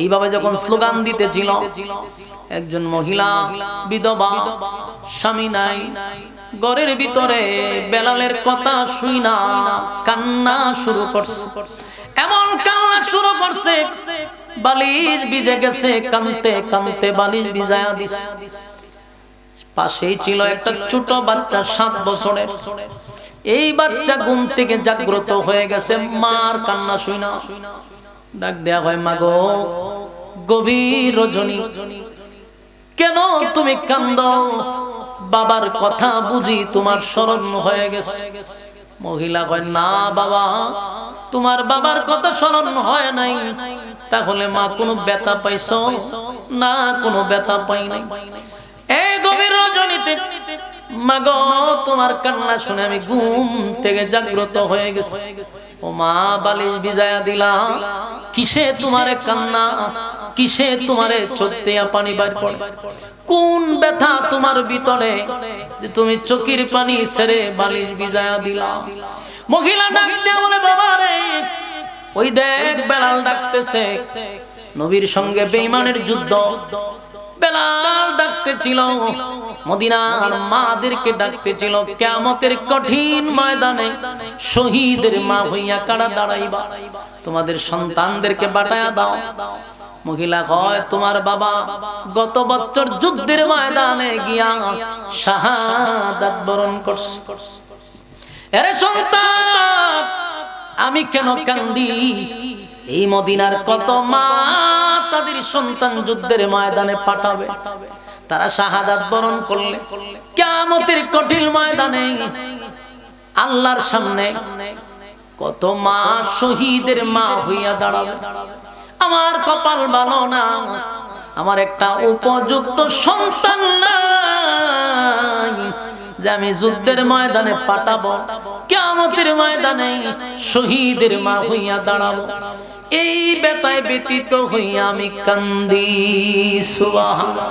এইভাবে যখন স্লোগান দিতেছিল, একজন মহিলা বিধবা, স্বামী নাই, ঘরের ভিতরে বেলালের কথা শুইনা কান্না শুরু করছে। এমন কান্না শুরু করছে, বালিশ ভিজে গেছে, কানতে কানতে বালিশ ভিজায়া দিছে। পাশেই ছিল একটা ছোট বাচ্চা 7 বছরের। এই বাচ্চা ঘুম থেকে জাগ্রত হয়ে গেছে মার কান্না শুইনা। ডাক দেয়া হয়, মা গো, গভীর রজনী, কেন তুমি কান্দো? বাবার কথা বুঝি তোমার স্মরণ হয়ে গেছে? মহিলা কয়, না বাবা, তোমার বাবার কথা স্মরণ হয় নাই। তাহলে মা কোনো ব্যথা পাইছো? না, কোনো ব্যথা পাই নাই। এই গভীর রজনীতে মা গো, তোমার কান্না শুনে আমি ঘুম থেকে জাগ্রত হয়ে গেছি। ও মা, বালিশ ভিজায়া দিলা, কিসে তোমারে কান্না, কিসে তোমারে চোখ দিয়া পানি বাইর পড়ে? কোন ব্যথা তোমার ভিতরে যে তুমি চোখের পানি ছেড়ে বালিশ ভিজায়া দিলা? মহিলা ডাক দিয়া বলে, বাবা রে, ওই দেখ বেলাল ডাকতেছে, নবীর সঙ্গে বেঈমানের যুদ্ধ। বেলাল ডাকতেছিল, মদিনার মাদেরকে ডাকতেছিল, কিয়ামতের কঠিন ময়দানে শহীদের মা হইয়া কারা দাঁড়াইবা, তোমাদের সন্তানদেরকে বাটায়া দাও। মহিলা কয়, তোমার বাবা গত বছর যুদ্ধের ময়দানে গিয়া শাহাদাত বরণ করছে। আরে সন্তান, আমি কেন কান্দি? এই মদিনার কত মা তাদের সন্তান যুদ্ধের ময়দানে পাঠাবে, তারা শাহাদাত বরণ করলে কিয়ামতের কঠিন ময়দানে আল্লাহর সামনে কত মা শহীদের মা হইয়া দাঁড়াবে। আমার কপাল ভালো না, আমার একটা উপযুক্ত সন্তান নাই যে আমি যুদ্ধের ময়দানে পাঠাবো, কিয়ামতের ময়দানে শহীদের মা হইয়া দাঁড়াবো। এই ব্যথায় ব্যতীত হইয়া আমি কান্দি। সুবহানাল্লাহ।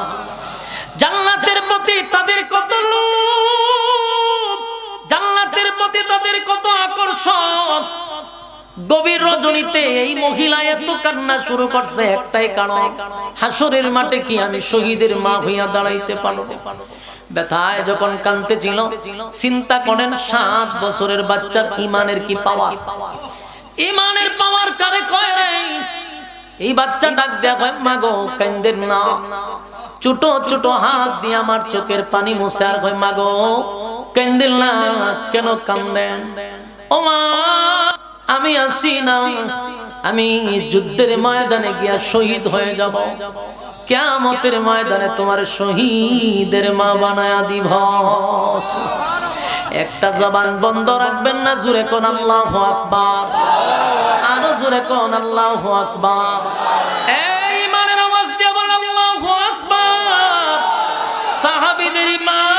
জান্নাতের প্রতি তাদের কত লোভ, জান্নাতের প্রতি তাদের কত আকর্ষণ। গভীর রজনীতে এই মহিলা এত কান্না শুরু করছে, একটাই কারণ, হাসরের মাঠে কি আমি শহীদের মা হইয়া দাঁড়াইতে পারবো? ব্যথায় যখন কাঁদতে ছিল, চিন্তা করেন 7 বছরের বাচ্চার ইমানের কি পাওয়ার, ইমানের পাওয়ার কারে কয় রে? এই বাচ্চা ডাক দেয়া কয়, মা গো, কান্দেন না। ছোট ছোট হাত দিয়ে আমার চোখের পানি মুছে আর কয়, মা গো, কান্দেন না, কেন কান্দেন? ও মা, আমি আসি না, আমি যুদ্ধের ময়দানে গিয়া শহীদ হয়ে যাব, কিয়ামতের ময়দানে তোমার শহীদের মা বানায়া দিব। একটা জবান বন্ধ রাখবেন না, জোরে কোন আল্লাহু আকবার, আরো জোরে কোন আল্লাহু আকবার। এই ইমানের আওয়াজ দিয়ে বল আল্লাহু আকবার। সাহাবীদের ইমান,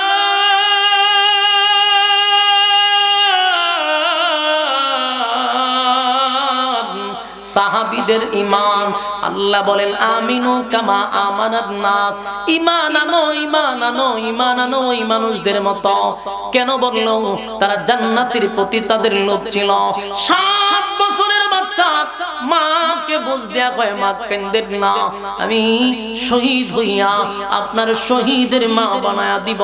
সাহাবীদের ঈমান। আল্লাহ বলেন আমিনু কামা আমানাত নাস, ঈমান আনো, ঈমান আনো, ঈমান আনো এই মানুষদের মতো। কেন বললো? তারা জান্নাতের প্রতি তাদের লোভ ছিল। 7 বছরের বাচ্চা মাকে বুঝ দেয়া কয়, মা কেন্দেন না, আমি শহীদ হইয়া আপনার শহীদের মা বানায়া দিব।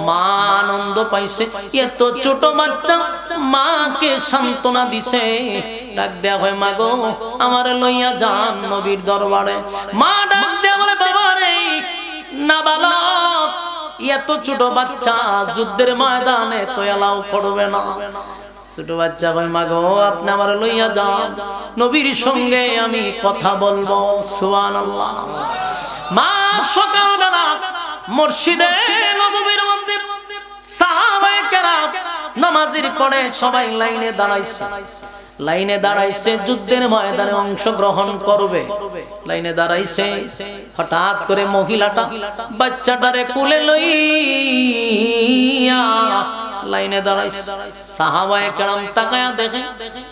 মা আনন্দ পাইছে, এত ছোট বাচ্চা মাকে সান্ত্বনা দিছে। ডাক দেয়া হয়, মা গো আমার লইয়া যান নবীর দরবারে। মা ডাক দেয়া বলে, বাবা রে নাবালক, এত ছোট বাচ্চা যুদ্ধের ময়দানে তো এলাও করবে না। ছোট বাচ্চা কয়, মা গো আপনি আমার লইয়া যান, নবীর সঙ্গে আমি কথা বলবো। সুবহানাল্লাহ। মা সকালবেলা মসজিদে নববীর মধ্যে সাহাবায়ে কেরাম নামাজের পরে সবাই লাইনে দাঁড়াইছে। লাইনে দাঁড়াইছে যুদ্ধের ময়দানে অংশগ্রহণ করবে। লাইনে দাঁড়াইছে, হঠাৎ করে মহিলাটা বাচ্চাটারে কোলে লইয়া লাইনে দাঁড়াইছে। সাহাবায়ে কেরাম তাকায়া দেখে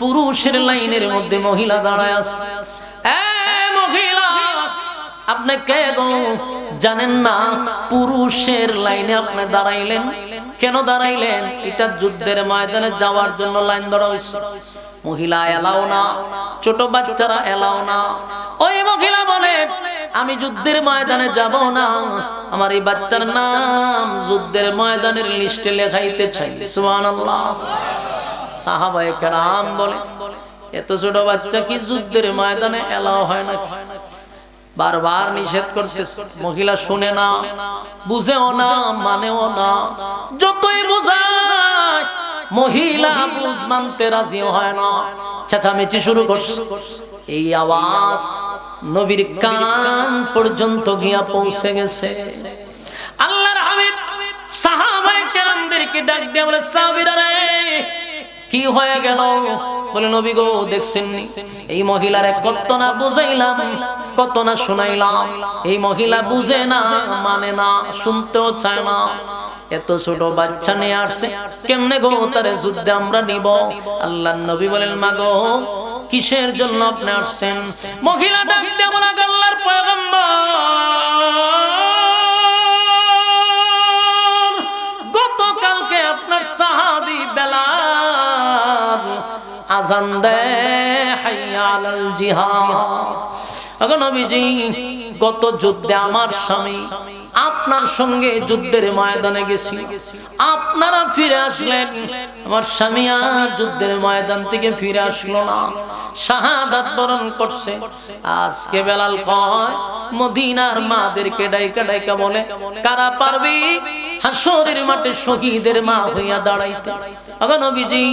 পুরুষের লাইনের মধ্যে মহিলা দাঁড়ায় আছে। এ মহিলা, আপনি কে গো? জানেন না পুরুষের লাইনে আপনি দাঁড়াইলেন? কেন দাঁড়াইলেন? এটা যুদ্ধের ময়দানে যাওয়ার জন্য লাইন ধরা হয়েছে। মহিলা এলাও না, ছোট বাচ্চারা এলাও না। ওই মহিলা বলে, আমি যুদ্ধের ময়দানে যাব না, আমার এই বাচ্চার নাম যুদ্ধের ময়দানের লিস্টে লেখাইতে চাই। সুবহানাল্লাহ। সাহাবায়ে কেরাম বলে, এত ছোট বাচ্চা কি যুদ্ধের ময়দানে এলাও হয় না? বারবার নিষেধ করতেছে, মহিলা শুনে না, বুঝেও না, মানেও না। যতই বোঝায় মহিলা বুঝ মানতে রাজি হয় না, চেঁচামেচি শুরু করছে। এই আওয়াজ নবীর কান পর্যন্ত গিয়া পৌঁছে গেছে। আল্লাহর হাবিব সাহাবায়ে কেরামদেরকে ডাক দিয়ে বলে, সাহাবীরা রে কি হয়ে গেল? বলে, নবী গো দেখছেন নি এই মহিলারে কত না বুঝাইলাম, কত না শুনাইলাম, এই মহিলা বুঝে না, মানে না, শুনতেও চায় না। এত ছোট বাচ্চা নিয়ে আসছে, কেমনে গো তারে যুদ্ধে আমরা নিব? আল্লাহর নবী বলেন, মা গো কিসের জন্য আপনি আসছেন? মহিলা ডাক দিয়ে বলে, আল্লাহর পয়গম্বর, গতকালকে আপনার সাহাবী বেলাল আযান দেয় হাইয়া আলাল জিহাদ। এখন নবীজি গত যুদ্ধে আমার স্বামী আপনার সঙ্গে যুদ্ধের ময়দানে গেছি, আপনারা ফিরে আসলেন, আমার স্বামী আর যুদ্ধের ময়দান থেকে ফিরে আসলো না, শাহাদাত বরণ করছে। আজকে বেলাল কয়, মদিনার মাদেরকে ডাইকা ডাইকা বলে, কারা পারবি হাসরের মাঠে শহীদের মা হইয়া দাঁড়াইতে? আগে নবীজি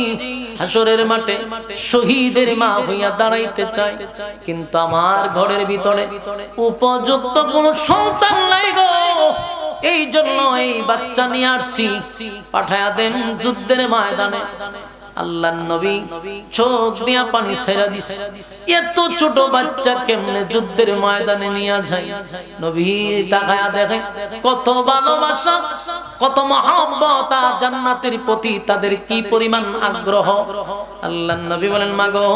হাসরের মাঠে শহীদের মা হইয়া দাঁড়াইতে চাই, কিন্তু আমার ঘরের ভিতরে উপযুক্ত কোন সন্তান নাই গো, এই জন্য এই বাচ্চা নিয়ে আসছি, পাঠায়া দেন যুদ্ধের ময়দানে। আল্লাহর নবী চোখ দিয়া পানি ছেড়ে দিছে, এত ছোট বাচ্চা কেমনে যুদ্ধের ময়দানে নিয়ে যায়? নবী তাকায়া দেখে কত ভালোবাসা, কত মহব্বত, জান্নাতের প্রতি তাদের কি পরিমাণ আগ্রহ। আল্লাহর নবী বলেন, মা গো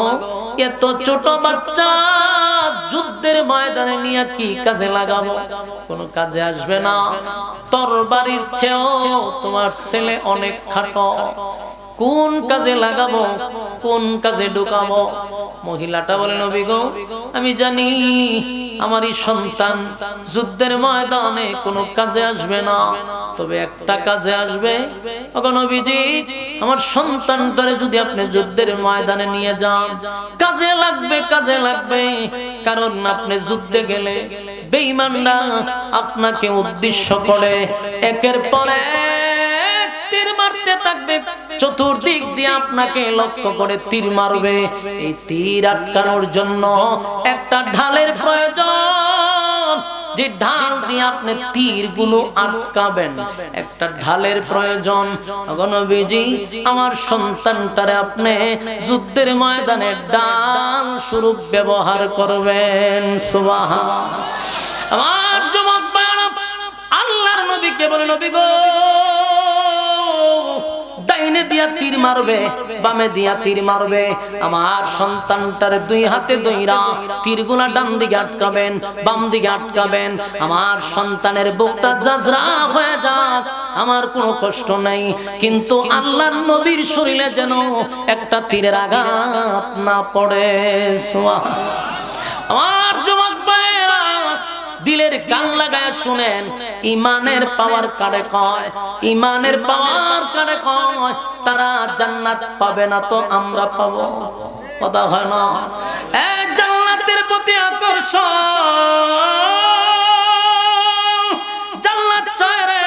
এত ছোট বাচ্চা যুদ্ধের ময়দানে নিয়ে কি কাজে লাগাবো? কোন কাজে আসবে না, তরবারির চেয়েও তোমার ছেলে অনেক খাটো, কোন কাজে লাগাবো, কোন কাজে ঢুকাবো? মহিলাটা বলে, নবী গো আমি জানি আমার এই সন্তান যুদ্ধের ময়দানে কোনো কাজে আসবে না, তবে একটা কাজে আসবে। ওগো নবীজি আমার সন্তানটারে যদি আপনি যুদ্ধের ময়দানে নিয়ে যান, কাজে লাগবে, কাজে লাগবে। কারণ আপনি যুদ্ধে গেলে বেঈমানরা আপনাকে উদ্দেশ্য করে একের পর এক তীর মারতে থাকবে, চতুর্দিক দিয়ে আপনাকে লক্ষ্য করে তীর মারবে। এই তীর আটকানোর জন্য একটা ঢালের প্রয়োজন, যে ঢাল দিয়ে আপনি তীরগুলো আটকাবেন, একটা ঢালের প্রয়োজন। ওগো নবীজি আমার সন্তানটারে আপনি যুদ্ধের ময়দানে ঢাল স্বরূপ ব্যবহার করবেন। সুবহানাল্লাহ। আমার যুবক ভাইরা আল্লাহর নবীকে বলে, নবী গো ডাইনে দিয়া তীর মারবে, বামে দিয়া তীর মারবে। আমার সন্তানটারে দুই হাতে ধইরা তীরগুলা ডান দিকে আটকাবেন, বাম দিকে আটকাবেন। আমার সন্তানের বুকটা জাজরা হয়ে যাক, আমার কোনো কষ্ট নাই, কিন্তু আল্লাহর নবীর শরীরে যেন একটা তীরের আঘাত না পড়ে। আমার যুবক ভাইরা, দিলের কান লাগায় শুনেন, ইমানের পাওয়ার কারে কয়, ইমানের পাওয়ার কারে কয়। তারা জান্নাত পাবে না তো আমরা পাবো, কথা হয় না? এই জান্নাতের প্রতি আকর্ষণ, জান্নাত চায় রে,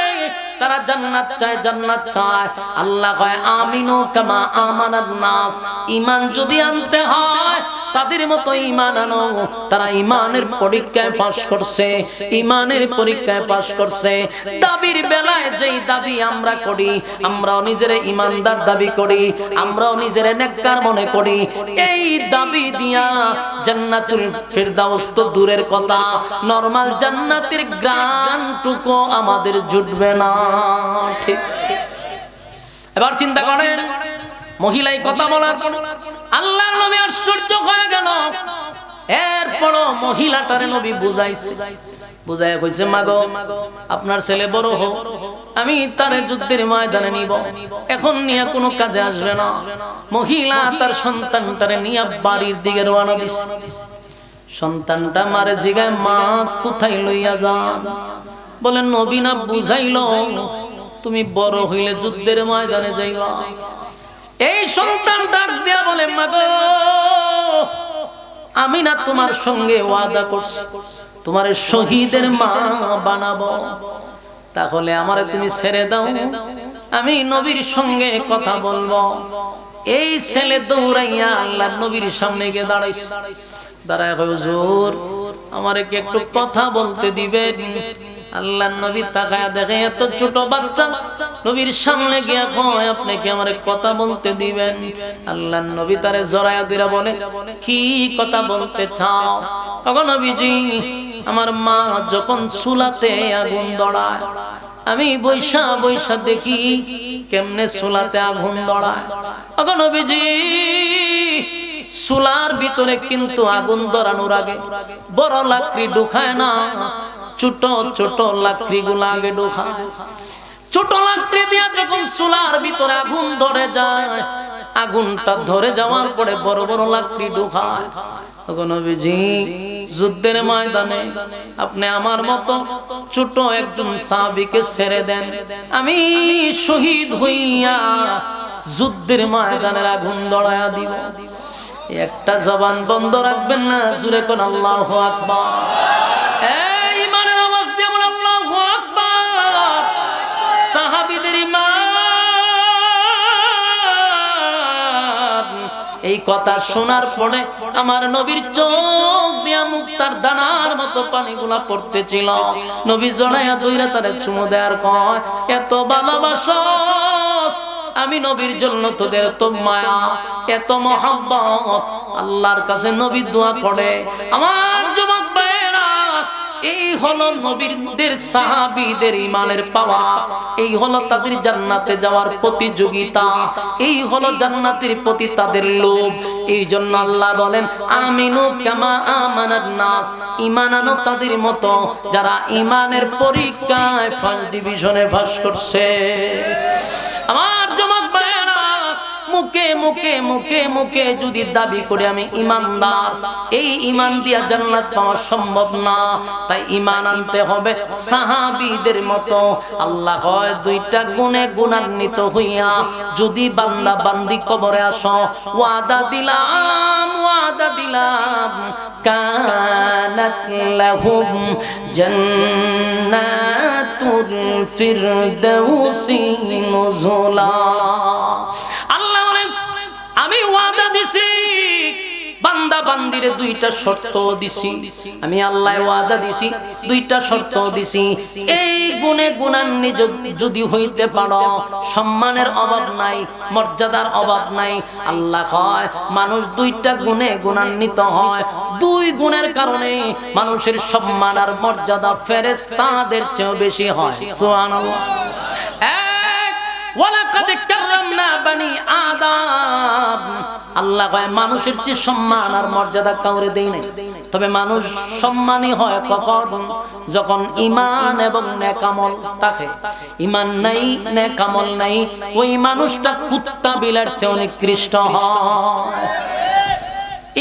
তারা জান্নাত চায়, জান্নাত চায়। আল্লাহ কয় আমিনু কামা আমানান নাস, ঈমান যদি আনতে হয় তাদের মতো ঈমান আনো। তারা ঈমানের পরীক্ষায় পাস করছে, ঈমানের পরীক্ষায় পাস করছে। দাবির বেলায় যেই দাবি আমরা করি, আমরাও নিজের ঈমানদার দাবি করি, আমরাও নিজের নেককার মনে করি। এই দাবি দিয়া জান্নাতুল ফিরদাউস তো দূরের কথা, নরমাল জান্নাতের গ্রানটুকু আমাদের জুটবে না। ঠিক? এবার চিন্তা করেন, মহিলাই কথা বলার পর আল্লাহর নবী আশ্চর্য হয়ে গেল। এরপরও মহিলাটারে নবী বুঝাইছে, বুঝাইয়া কইছে, মাগো আপনার ছেলে বড় হোক, আমি তারে যুদ্ধের ময়দানে নিব, এখন নিয়ে কোনো কাজে আসবে না। মহিলা তার সন্তানটারে নিয়ে বাড়ির দিকে রওনা দিছে। সন্তানটা মারে জিগায়, মা কোথায় লইয়া যান? বলেন নবী না বুঝাইলো তুমি বড় হইলে যুদ্ধের ময়দানে যাইবা। এই সন্তান ডাক দিয়া বলে, মাগো আমি না তোমার সঙ্গে ওয়াদা করছি তোমারে শহীদের মা বানাবো, তাহলে আমারে তুমি ছেড়ে দাও, আমি নবীর সঙ্গে কথা বলবো। এই ছেলে দৌড়াইয়া আল্লাহর নবীর সামনে গিয়ে দাঁড়াইছে। দাঁড়ায় কয়, হুজুর আমারে কি একটু কথা বলতে দিবেন? আল্লাহর নবী তাকায়া দেখে এত ছোট বাচ্চা, নবীর সামনে গিয়া কয়, আপনি কি আমারে কথা বলতে দিবেন? আল্লাহর নবী তারে জড়ায়া দিরা বলে, কি কথা বলতে চাও? ওগো নবীজি, আমার মা যখন চুলাতে আগুন ধরায়, আমি বৈশা বৈশা দেখি কেমনে চুলাতে আগুন ধরায়। ওগো নবীজি, চুলার ভিতরে কিন্তু আগুন ধরানোর আগে বড় লাকড়ি ঢুকায় না, ছোট ছোট লাকড়ি গুলা আগে ঢুকায়। ছোট লাকড়ি দিয়া যখন চুলার ভিতরে আগুন ধরে যায়, আগুনটা ধরে যাওয়ার পরে বড় বড় লাকড়ি ঢুকায়। ওগো নবীজি, যুদ্ধের ময়দানে আপনি আমার মতো ছোট একজন সাহাবীকে ছেড়ে দেন, আমি শহীদ হইয়া যুদ্ধের ময়দানের আগুন ধরায়া দিব। একটা জবান বন্ধ রাখবেন না, জোরে কোন আল্লাহু আকবার। এই ঈমানের আওয়াজ দিয়ে বলেন আল্লাহু আকবার। সাহাবীদের ঈমান, এই কথা শোনার পরে আমার নবীর চোখ দিয়া মুক্তার দানার মতো পানিগুলা পড়তেছিল। নবী জড়াইয়া দইরা তারে চুমু দেয়ার কয়, এত ভালোবাসস, আমি নবীর জন্য তোদের এত মায়া, এত মহব্বত। আল্লাহর কাছে নবী দোয়া করে। আমার যুবক ভাইরা, এই হলো নবীদের সাহাবীদের ঈমানের পাওয়া, এই হলো তাদের জান্নাতে যাওয়ার প্রতিযোগিতা, এই হলো জান্নাতের প্রতি তাদের লোভ। এই জন্য আল্লাহ বলেন, আমিনু কামা আমানান নাস, ঈমান আনো তাদের মতো যারা ঈমানের পরীক্ষায় ফার্স্ট ডিভিশনে পাস করছে। আমার যুবক ভাইরা, মুখে মুখে মুখে মুখে যদি দাবি করে আমি ঈমানদার, এই ঈমান দিয়া জান্নাত পাওয়া সম্ভব না। তাই ঈমান আনতে হবে সাহাবীদের মতো। আল্লাহ কয়, দুইটা গুণে গুণান্বিত হইয়া যদি বান্দা বান্দি কবরে আসো, ওয়াদা দিলাম, ওয়াদা দিলাম, কানাত লাহুম জান্নাতুল ফিরদাউসি নুজুলা। আল্লাহ বলেন, আমি ওয়াদা দিছি বান্দা বান্দিরে দুইটা শর্ত দিছি, আমি আল্লাহ ওয়াদা দিছি, দুইটা শর্ত দিছি। এই গুণে গুণান্বিত যদি হইতে পারো, সম্মানের অভাব নাই, মর্যাদার অভাব নাই। আল্লাহ কয়, মানুষ দুইটা গুণে গুণান্বিত হয়, দুই গুণের কারণে মানুষের সম্মান আর মর্যাদা ফেরেশতাদের চেয়েও বেশি হয়। সুবহানাল্লাহ। এক, ওয়ালাকাদ কাররামনা বানি আদম, আল্লাহ কয় মানুষের যে সম্মান আর মর্যাদা কাউরে দেই নাই। তবে মানুষ সম্মানী হয় কখন? যখন ঈমান এবং নেক আমল থাকে। ঈমান নাই, নেক আমল নাই, ওই মানুষটা কুত্তা বিলার চেয়ে নিকৃষ্ট হয়।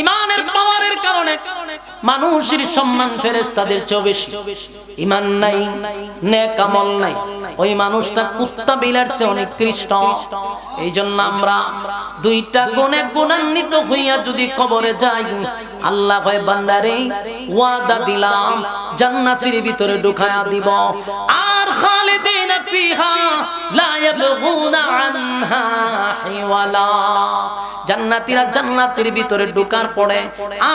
ঈমানের পাওয়ারের কারণে মানুষের সম্মান ফেরেশতাদের চেয়ে বেশি। ঈমান নাই, নেক আমল নাই, ওই মানুষটা কুত্তা বিলার চেয়ে নিকৃষ্ট। এই জন্য আমরা দুইটা গুণে গুণান্বিত হইয়া যদি কবরে যাই, আল্লাহ কয় বান্দারে ওয়াদা দিলাম জান্নাতের ভিতরে ঢুকায়া দিব, আর খালিদিনা ফিহা লা ইয়াবগুনা আনহা হিওয়ালা। জান্নাতীরা জান্নাতের ভিতরে ঢোকার পরে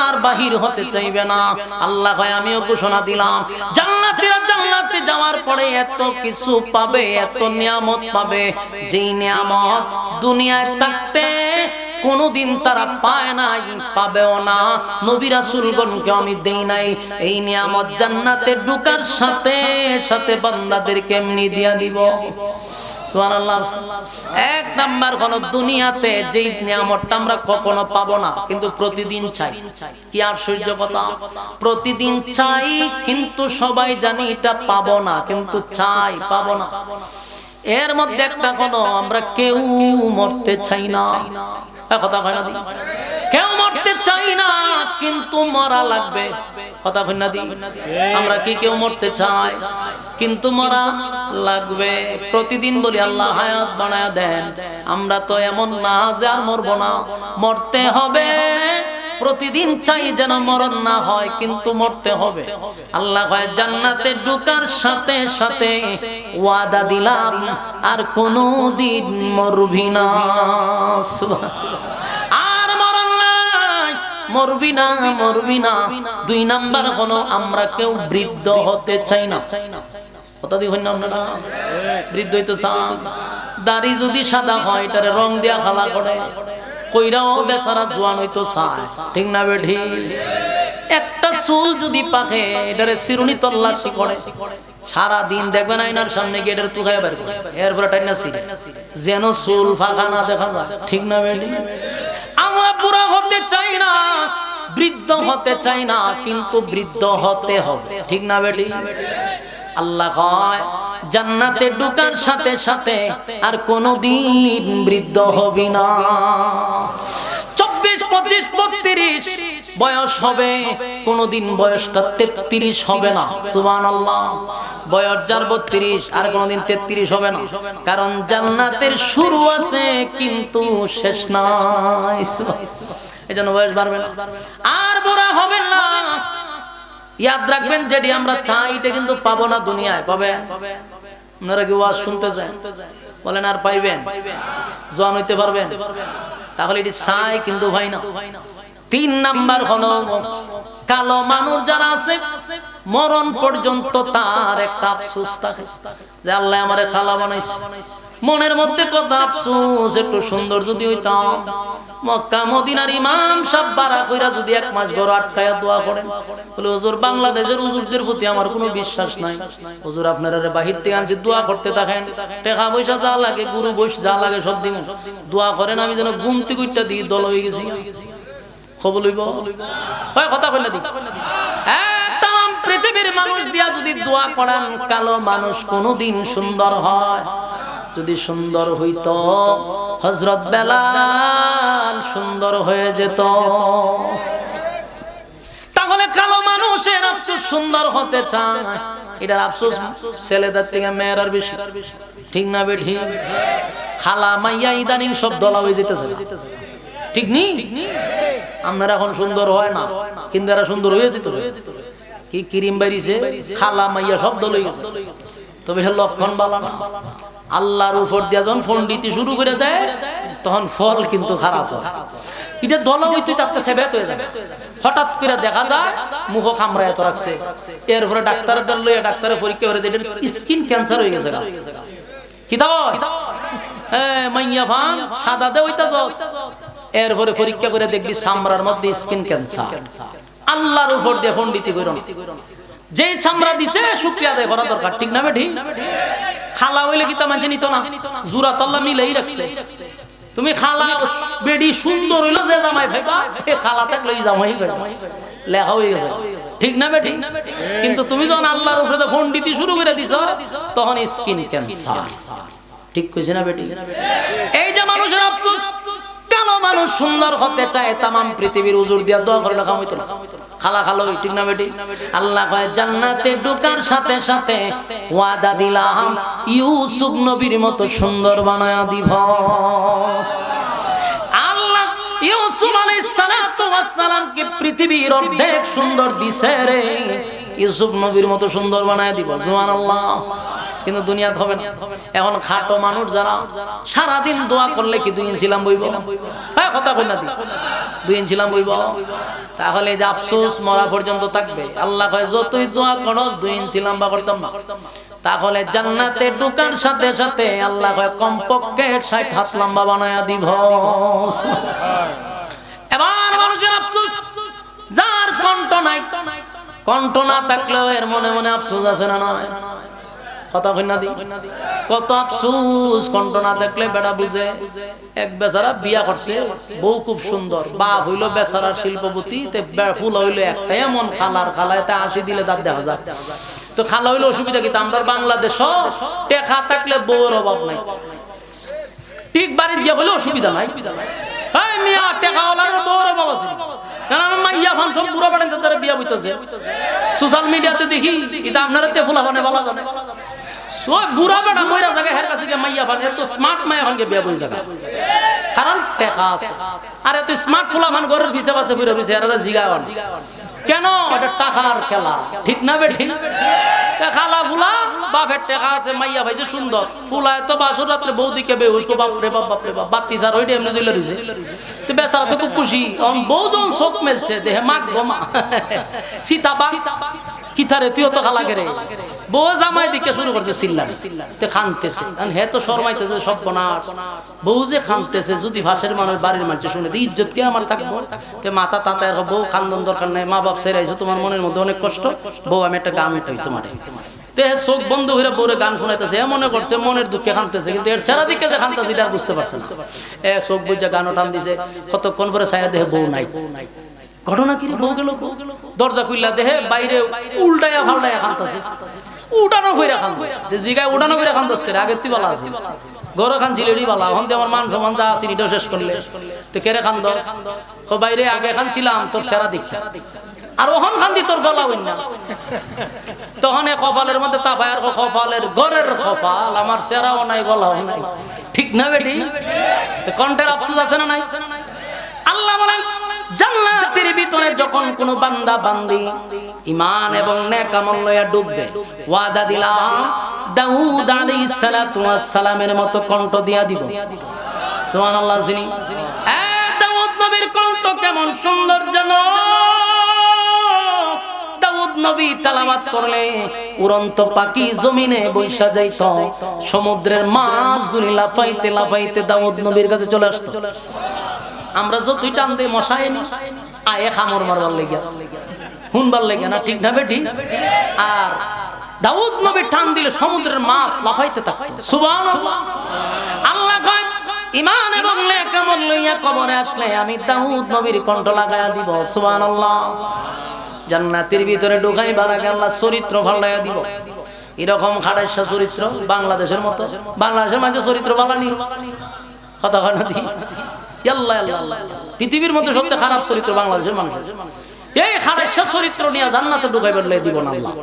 আর বাহির হতে চাইবে না। আল্লাহ কয় আমিও ঘোষণা দিলাম জান্নাতীরা জান্নাতে যাওয়ার পরে এত কিছু পাবে, এত নিয়ামত পাবে, যেই নিয়ামত দুনিয়ায় থাকতে কোনদিন তারা পায় নাই, পাবেও না, নবী রাসূলগণকে আমি দেই নাই। এই নিয়ামত জান্নাতে ঢোকার সাথে সাথে বান্দাদেরকে এমনি দিয়া দিব। সুবহানাল্লাহ। এক নাম্বার হলো দুনিয়াতে যেই নিয়ামতটা আমরা কখনো পাবো না কিন্তু প্রতিদিন চাই। কি আশ্চর্য কথা! প্রতিদিন চাই কিন্তু সবাই জানি এটা পাবো না, কিন্তু চাই, পাবো না। এর মধ্যে একটা হলো আমরা কেউ মরতে চাই না। কথা হয় না? কেউ মরতে চাই না কিন্তু মরা লাগবে। কথা হয় না? আমরা কি কেউ মরতে চাই কিন্তু মরা লাগবে। প্রতিদিন বলি আল্লাহ হায়াত বানায়া দেন। আমরা তো এমন না যে আর মরবো না, মরতে হবে। প্রতিদিন চাই যেন মরণ না হয়, কিন্তু মরতে হবে। আল্লাহ কয় জান্নাতে ঢোকার সাথে সাথে ওয়াদা দিলাম আর কোনদিন মরবি না। আর মরণ নাই, মরবি না, মরবি না। দুই নাম্বার হলো আমরা কেউ বৃদ্ধ হতে চাই না। কথা দি হইনা আপনারা? বৃদ্ধ হইতে চান? দাড়ি যদি সাদা হয় এটারে রং দিয়া খালা করে, কইরাও বেচারা জোয়ান হইতো চায়, ঠিক না বেঠি? একটা চুল যদি পাকে এটারে চিরুনি তল্লাশি করে, সারা দিন দেখবেন আয়নার সামনে গিয়ে এটারে তুকায় বের করে, এরপরে টাইনা ছিঁড়ে যেন চুল ফাঁকা না দেখা যায়, ঠিক না বেঠি? আমরা বুড়া হতে চাই না, বৃদ্ধ হতে চাই না, কিন্তু বৃদ্ধ হতে হবে, ঠিক না বেঠি? আল্লাহ কয় জান্নাতে ঢোকার সাথে সাথে আর কোনদিন বৃদ্ধ হবি না। 24, 25, 32 বয়স হবে, কোনদিন বয়সটা 33 হবে না। সুবহানাল্লাহ। বয়স যার 32 আর কোনদিন 33 হবে না, কারণ জান্নাতের শুরু আছে কিন্তু শেষ নাই। এজন্য বয়স বাড়বে না, আর বুড়া হবেন না। ইয়াদ রাখবেন যেটি আমরা চাই এটা কিন্তু পাবো না দুনিয়ায়। পাবেন? আপনারা কি ওয়াজ শুনতে চান? বলেন আর পাইবেন? জওয়ান হইতে পারবেন? তাহলে এটি চাই কিন্তু ভাই না। 3 নাম্বার হলো কালো মানুষ যারা আছে মরণ পর্যন্ত তার একটা আফসোস থাকে যে আল্লাহ আমারে খালা বানাইছে। মনের মধ্যে কত আফসোস, একটু সুন্দর যদি হইতাম। মক্কা মদিনার ইমাম সাহেব বারা কইরা যদি 1 মাস ঘর আটকায়া দোয়া করেন, বলে হুজুর বাংলাদেশের হুজুরদের প্রতি আমার কোনো বিশ্বাস নাই, হুজুর আপনারা বাহির থেকে আনছি দোয়া করতে থাকেন, টাকা পয়সা যা লাগে গুরু বৈশ যা লাগে সব দিন দোয়া করেন, আমি যেন গুমতি কইটা দিয়ে দল হয়ে গেছি। খবর লইব হয় কথা কইলা দি তাম পৃথিবীর মানুষ দিয়া যদি দোয়া করেন কালো মানুষ কোনদিন সুন্দর হয়? যদি সুন্দর হইতো হযরত বেলাল সুন্দর হয়ে যেত। তাহলে কালো মানুষের আফসোস সুন্দর হতে চায়, এটার আফসোস ছেলেদের থেকে মেয়েরার বেশি, ঠিক না বেঠি? খালা মাইয়া ইদানিং সব দলা হয়ে যেতেছে, ঠিক নি? আপনারা এখন সুন্দর হয় না কিন্তু এরা সুন্দর হয়ে যেতেছে। কি ক্রিম বাইরিছে, খালা মাইয়া সব দল হয়ে গেছে। তবে লক্ষণ ভালো না। আল্লাহর উপর দিয়া যখন ফোন দিতে শুরু করে দেয় তখন ফল কিন্তু খারাপ হয়। এটা দলা হইতে তাতে সেবেত হয়ে যায়। হঠাৎ করে দেখা যায় মুখ কামড়ায় এত রাখছে, এরপরে ডাক্তারের দল লইয়া ডাক্তারের পরীক্ষা করে দেয় স্কিন ক্যান্সার হয়ে গেছে। কি দাও মাইয়া ভান সাদা দে হইতাছ, এরপরে পরীক্ষা করে দেখবি চামড়ার মধ্যে স্কিন ক্যান্সার। আল্লাহর উপর দিয়ে ফোন দিতে কইরো, যে চামড়া দিছে শুকরিয়া আদায় করা দরকার, ঠিক না বেঠি? খালা হইলে কি তা মানছে নিত না, জোড়া তল্লা মিলেই রাখছে। তুমি খালা বেডি সুন্দর হইলো যে জামাই ভাইবা, এ খালা থাকলেই জামাই ভাইবা, লেখা হয়ে গেছে, ঠিক না বেটি? কিন্তু তুমি যখন আল্লাহর উপরে ফোন দিতে শুরু করে দিছ, তখন স্কিন ক্যান্সার, ঠিক কইছে না বেটি? এই যে মানুষের আফসোস, কেন মানুষ সুন্দর হতে চায়, তামাম পৃথিবীর উজুর দিয়া দোয়া করে লেখা হইতো না, খালা খালো, ঠিক না বেটি? আল্লাহ কয় জান্নাতে ঢোকার সাথে সাথে ওয়াদা দিলাম ইউসুফ নবীর মতো সুন্দর বানায়া দিব। আল্লাহ ইউসুফ আলাইহিস সালাতু ওয়াস সালামকে পৃথিবীর অর্ধেক সুন্দর দিছে রে, ইউসুফ নবীর মতো সুন্দর বানায়া দিব, সুবহানাল্লাহ। কিন্তু দুনিয়াতে হবে না। এখন খাটো মানুষ যারা সারাদিন দোয়া করলে কি 2 ইঞ্চি লাম বইব? হ্যাঁ, কথা কই না দি, 2 ইঞ্চি লাম বইব? তাহলে যে আফসোস মরা পর্যন্ত থাকবে। আল্লাহ কয় যতই দোয়া করস 2 ইঞ্চি লম্বা করতাম না। তাহলে জান্নাতে ঢোকার সাথে সাথে আল্লাহ কয় কমপক্ষে 60 হাত লম্বা বানায়া দিব। এবার মানুষের আফসোস, যার কণ্ঠ নাই, কণ্ঠ না থাকলেও এর মনে মনে আফসোস আছে না নাই? কথা কই না দি, কত আফসোস কণ্ঠ না দেখলে বেটা বুঝে। এক বেচারা বিয়া করছে, বউ খুব সুন্দর, বাপ হইলো বেচারা শিল্পপতি, তে ফুল হইলো একটা, এমন খালার খালায় তা 80 দিলে দাঁত দেখা যায়। তো খালা হইলো অসুবিধা কি? আমরা বাংলাদেশ টেকা থাকলে বউর অভাব নাই, ঠিক বাড়ির গিয়া হইলে অসুবিধা নাই। এই মিয়া টেকা ওলার বউর অভাব আছে, কারণ মাইয়া ফান সব বুড়া বাড়েন তাদের বিয়া হইতেছে। সোশ্যাল মিডিয়াতে দেখি এটা আপনারা তে ফুলা বানে বালা জানে, সব বুড়া বেটা মইরা জায়গা হের কাছে গিয়ে মাইয়া ফান, এত স্মার্ট মাইয়া ফানকে বিয়া বই জায়গা, কারণ টেকা আছে। আর এত স্মার্ট ফুলা ফান ঘরের পিছে পাশে বুড়া পিছে আর জিগাওয়ান কেন? এটা টাকার খেলা, ঠিক না বেঠি? খালা ফুলা বাপের টেকা আছে, মাইয়া ভাইছে সুন্দর, ফুলায় তো বাসর রাত্রে বউ দিকে বেহুশ, বাপরে বাপ, বাপরে বাপ, বাতি সার ওইটা এমনি জ্বলে রইছে। তো বেচারা তো খুব খুশি, বউ যখন চোখ মেলছে দেহে মাগ গোমা সীতা বা কিথারে তুইও তো খালা গেরে, বউ জামাই দিকে শুরু করছে চিল্লা, তে খানতেছে, হে তো শরমাইতেছে সব বনাস, বউ যে খানতেছে, যদি ভাষের মানুষ বাড়ির মানুষ শুনে তো ইজ্জত কে আমার থাকবো? তে মাথা তাতে বউ খান্দন দরকার নাই, মা বাপ ছেড়াইছে, তোমার মনের মধ্যে অনেক কষ্ট, বউ আমি একটা গান কই তোমার। দেহে চোখ বন্ধ করে বউরে গান শোনাইতেছে, এ মনে করছে মনের দুঃখে খানতেছে, কিন্তু এর সেরা দিকে যে খানতেছে এটা বুঝতে পারছে না। এ চোখ বুঝা গানও টান দিছে, কতক্ষণ পরে ছায়া দেহে বউ নাই। ঘটনা কি? বউ গেল, দরজা খুললা দেহে বাইরে উল্টাইয়া ফাল্টাইয়া খানতেছে, উড়ানো কইরা খানতে জিগায়, উড়ানো কইরা খানতেছ করে, আগে তুই বালা আছে গরো খান ছিলেরই বালা, হন আমার মান সমান যা আছে এটাও শেষ করলে, তো কেড়ে খানদস বাইরে আগে খানছিলাম তোর সেরা দীক্ষা, আর ওহন খান্দি তোর গলা হইন না, তখন এ কপালের মধ্যে তাপায়, আর কপালের ঘরের কপাল, আমার সেরাও নাই গলাও নাই, ঠিক না বেটি? কণ্ঠের আফসোস আছে না নাই? আল্লাহ বলেন জান্নাতের ভিতরে যখন কোন বান্দা বান্দি ঈমান এবং নেক আমল লইয়া ডুববে, ওয়াদা দিলাম দাউদ আলাইহিস সালাতু ওয়াস সালামের মতো কণ্ঠ দিয়া দিব। সুবহানাল্লাহ। যিনি দাউদ নবীর কণ্ঠ কেমন সুন্দর জানো? দাউদ নবী তেলাওয়াত করলে উড়ন্ত পাখি জমিনে বৈশা যাইত, সমুদ্রের মাছগুলি লাফাইতে লাফাইতে দাউদ নবীর কাছে চলে আসতো। আমরা যতই টান দিয়ে মশাই আয়ে খামর মারবার লেগে, হুনবার লেগে না, ঠিক না বেটি? আর দাউদ নবী টান দিলে সমুদ্রের মাছ লাফাইতে থাকতো। সুবহানাল্লাহ। আল্লাহ কয় ঈমান এবং নেক আমল লইয়া কবরে আসলে আমি দাউদ নবীর কণ্ঠ লাগায়া দিব। সুবহানাল্লাহ। জান্নাতের ভিতরে ঢোকাইবার আগে আল্লাহ চরিত্র ভালাইয়া দিব। এরকম খাড়াইশা চরিত্র বাংলাদেশের মতো, বাংলাদেশের মাঝে চরিত্র বালানি, কথা কয় না দি, পৃথিবীর মধ্যে সবচেয়ে খারাপ চরিত্র বাংলাদেশের মানুষের। এই খারাপ চরিত্র নিয়ে জান্নাতে ঢুকাইবার লাই দিব না আল্লাহ।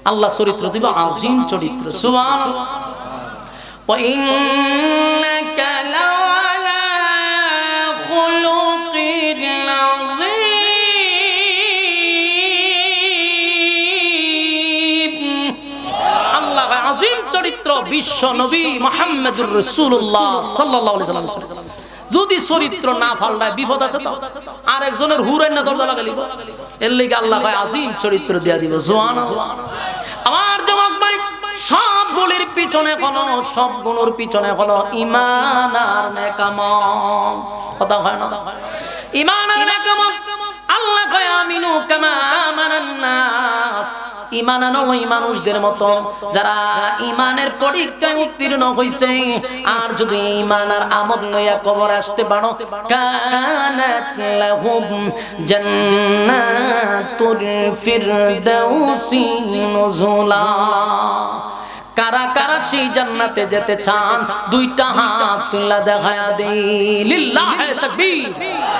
আল্লাহ চরিত্র দিব আযীম চরিত্র। সুবহানাল্লাহ। ওয়া ইন্নাকা লাআলা খুলুকিন আযীম। আল্লাহ আযীম চরিত্র বিশ্ব নবী মুহাম্মদুর রাসূলুল্লাহ সাল্লাল্লাহু আলাইহি ওয়াসাল্লাম। যদি চরিত্র না ফাল্টায় বিপদ আছে তো, আর একজনের হুরাই না দরজা লাগাইব, এর লাগি আল্লাহ কয় আযীম চরিত্র দিয়া দিব। সুবহানাল্লাহ। আমার যুবক ভাই, সব গুলির পিছনে হলো, সব গুণের পিছনে হলো ঈমান আর নেক আমল। কথা হয় না? ঈমান আর নেক আমল। আল্লাহ কয় আমিনু কামা আমানান নাস, ঈমান আনো ওই মানুষদের মতো যারা ঈমানের পরীক্ষায় উত্তীর্ণ হইছে। আর যদি ঈমান আর আমল লইয়া কবর আসতে পারো, কানাত লাহুম জান্নাতুল ফিরদাউসি নুজুলা। কারা কারা সেই জান্নাতে যেতে চান দুইটা হাত তুলে দেখায়া দেই। লিল্লাহি তাকবীর।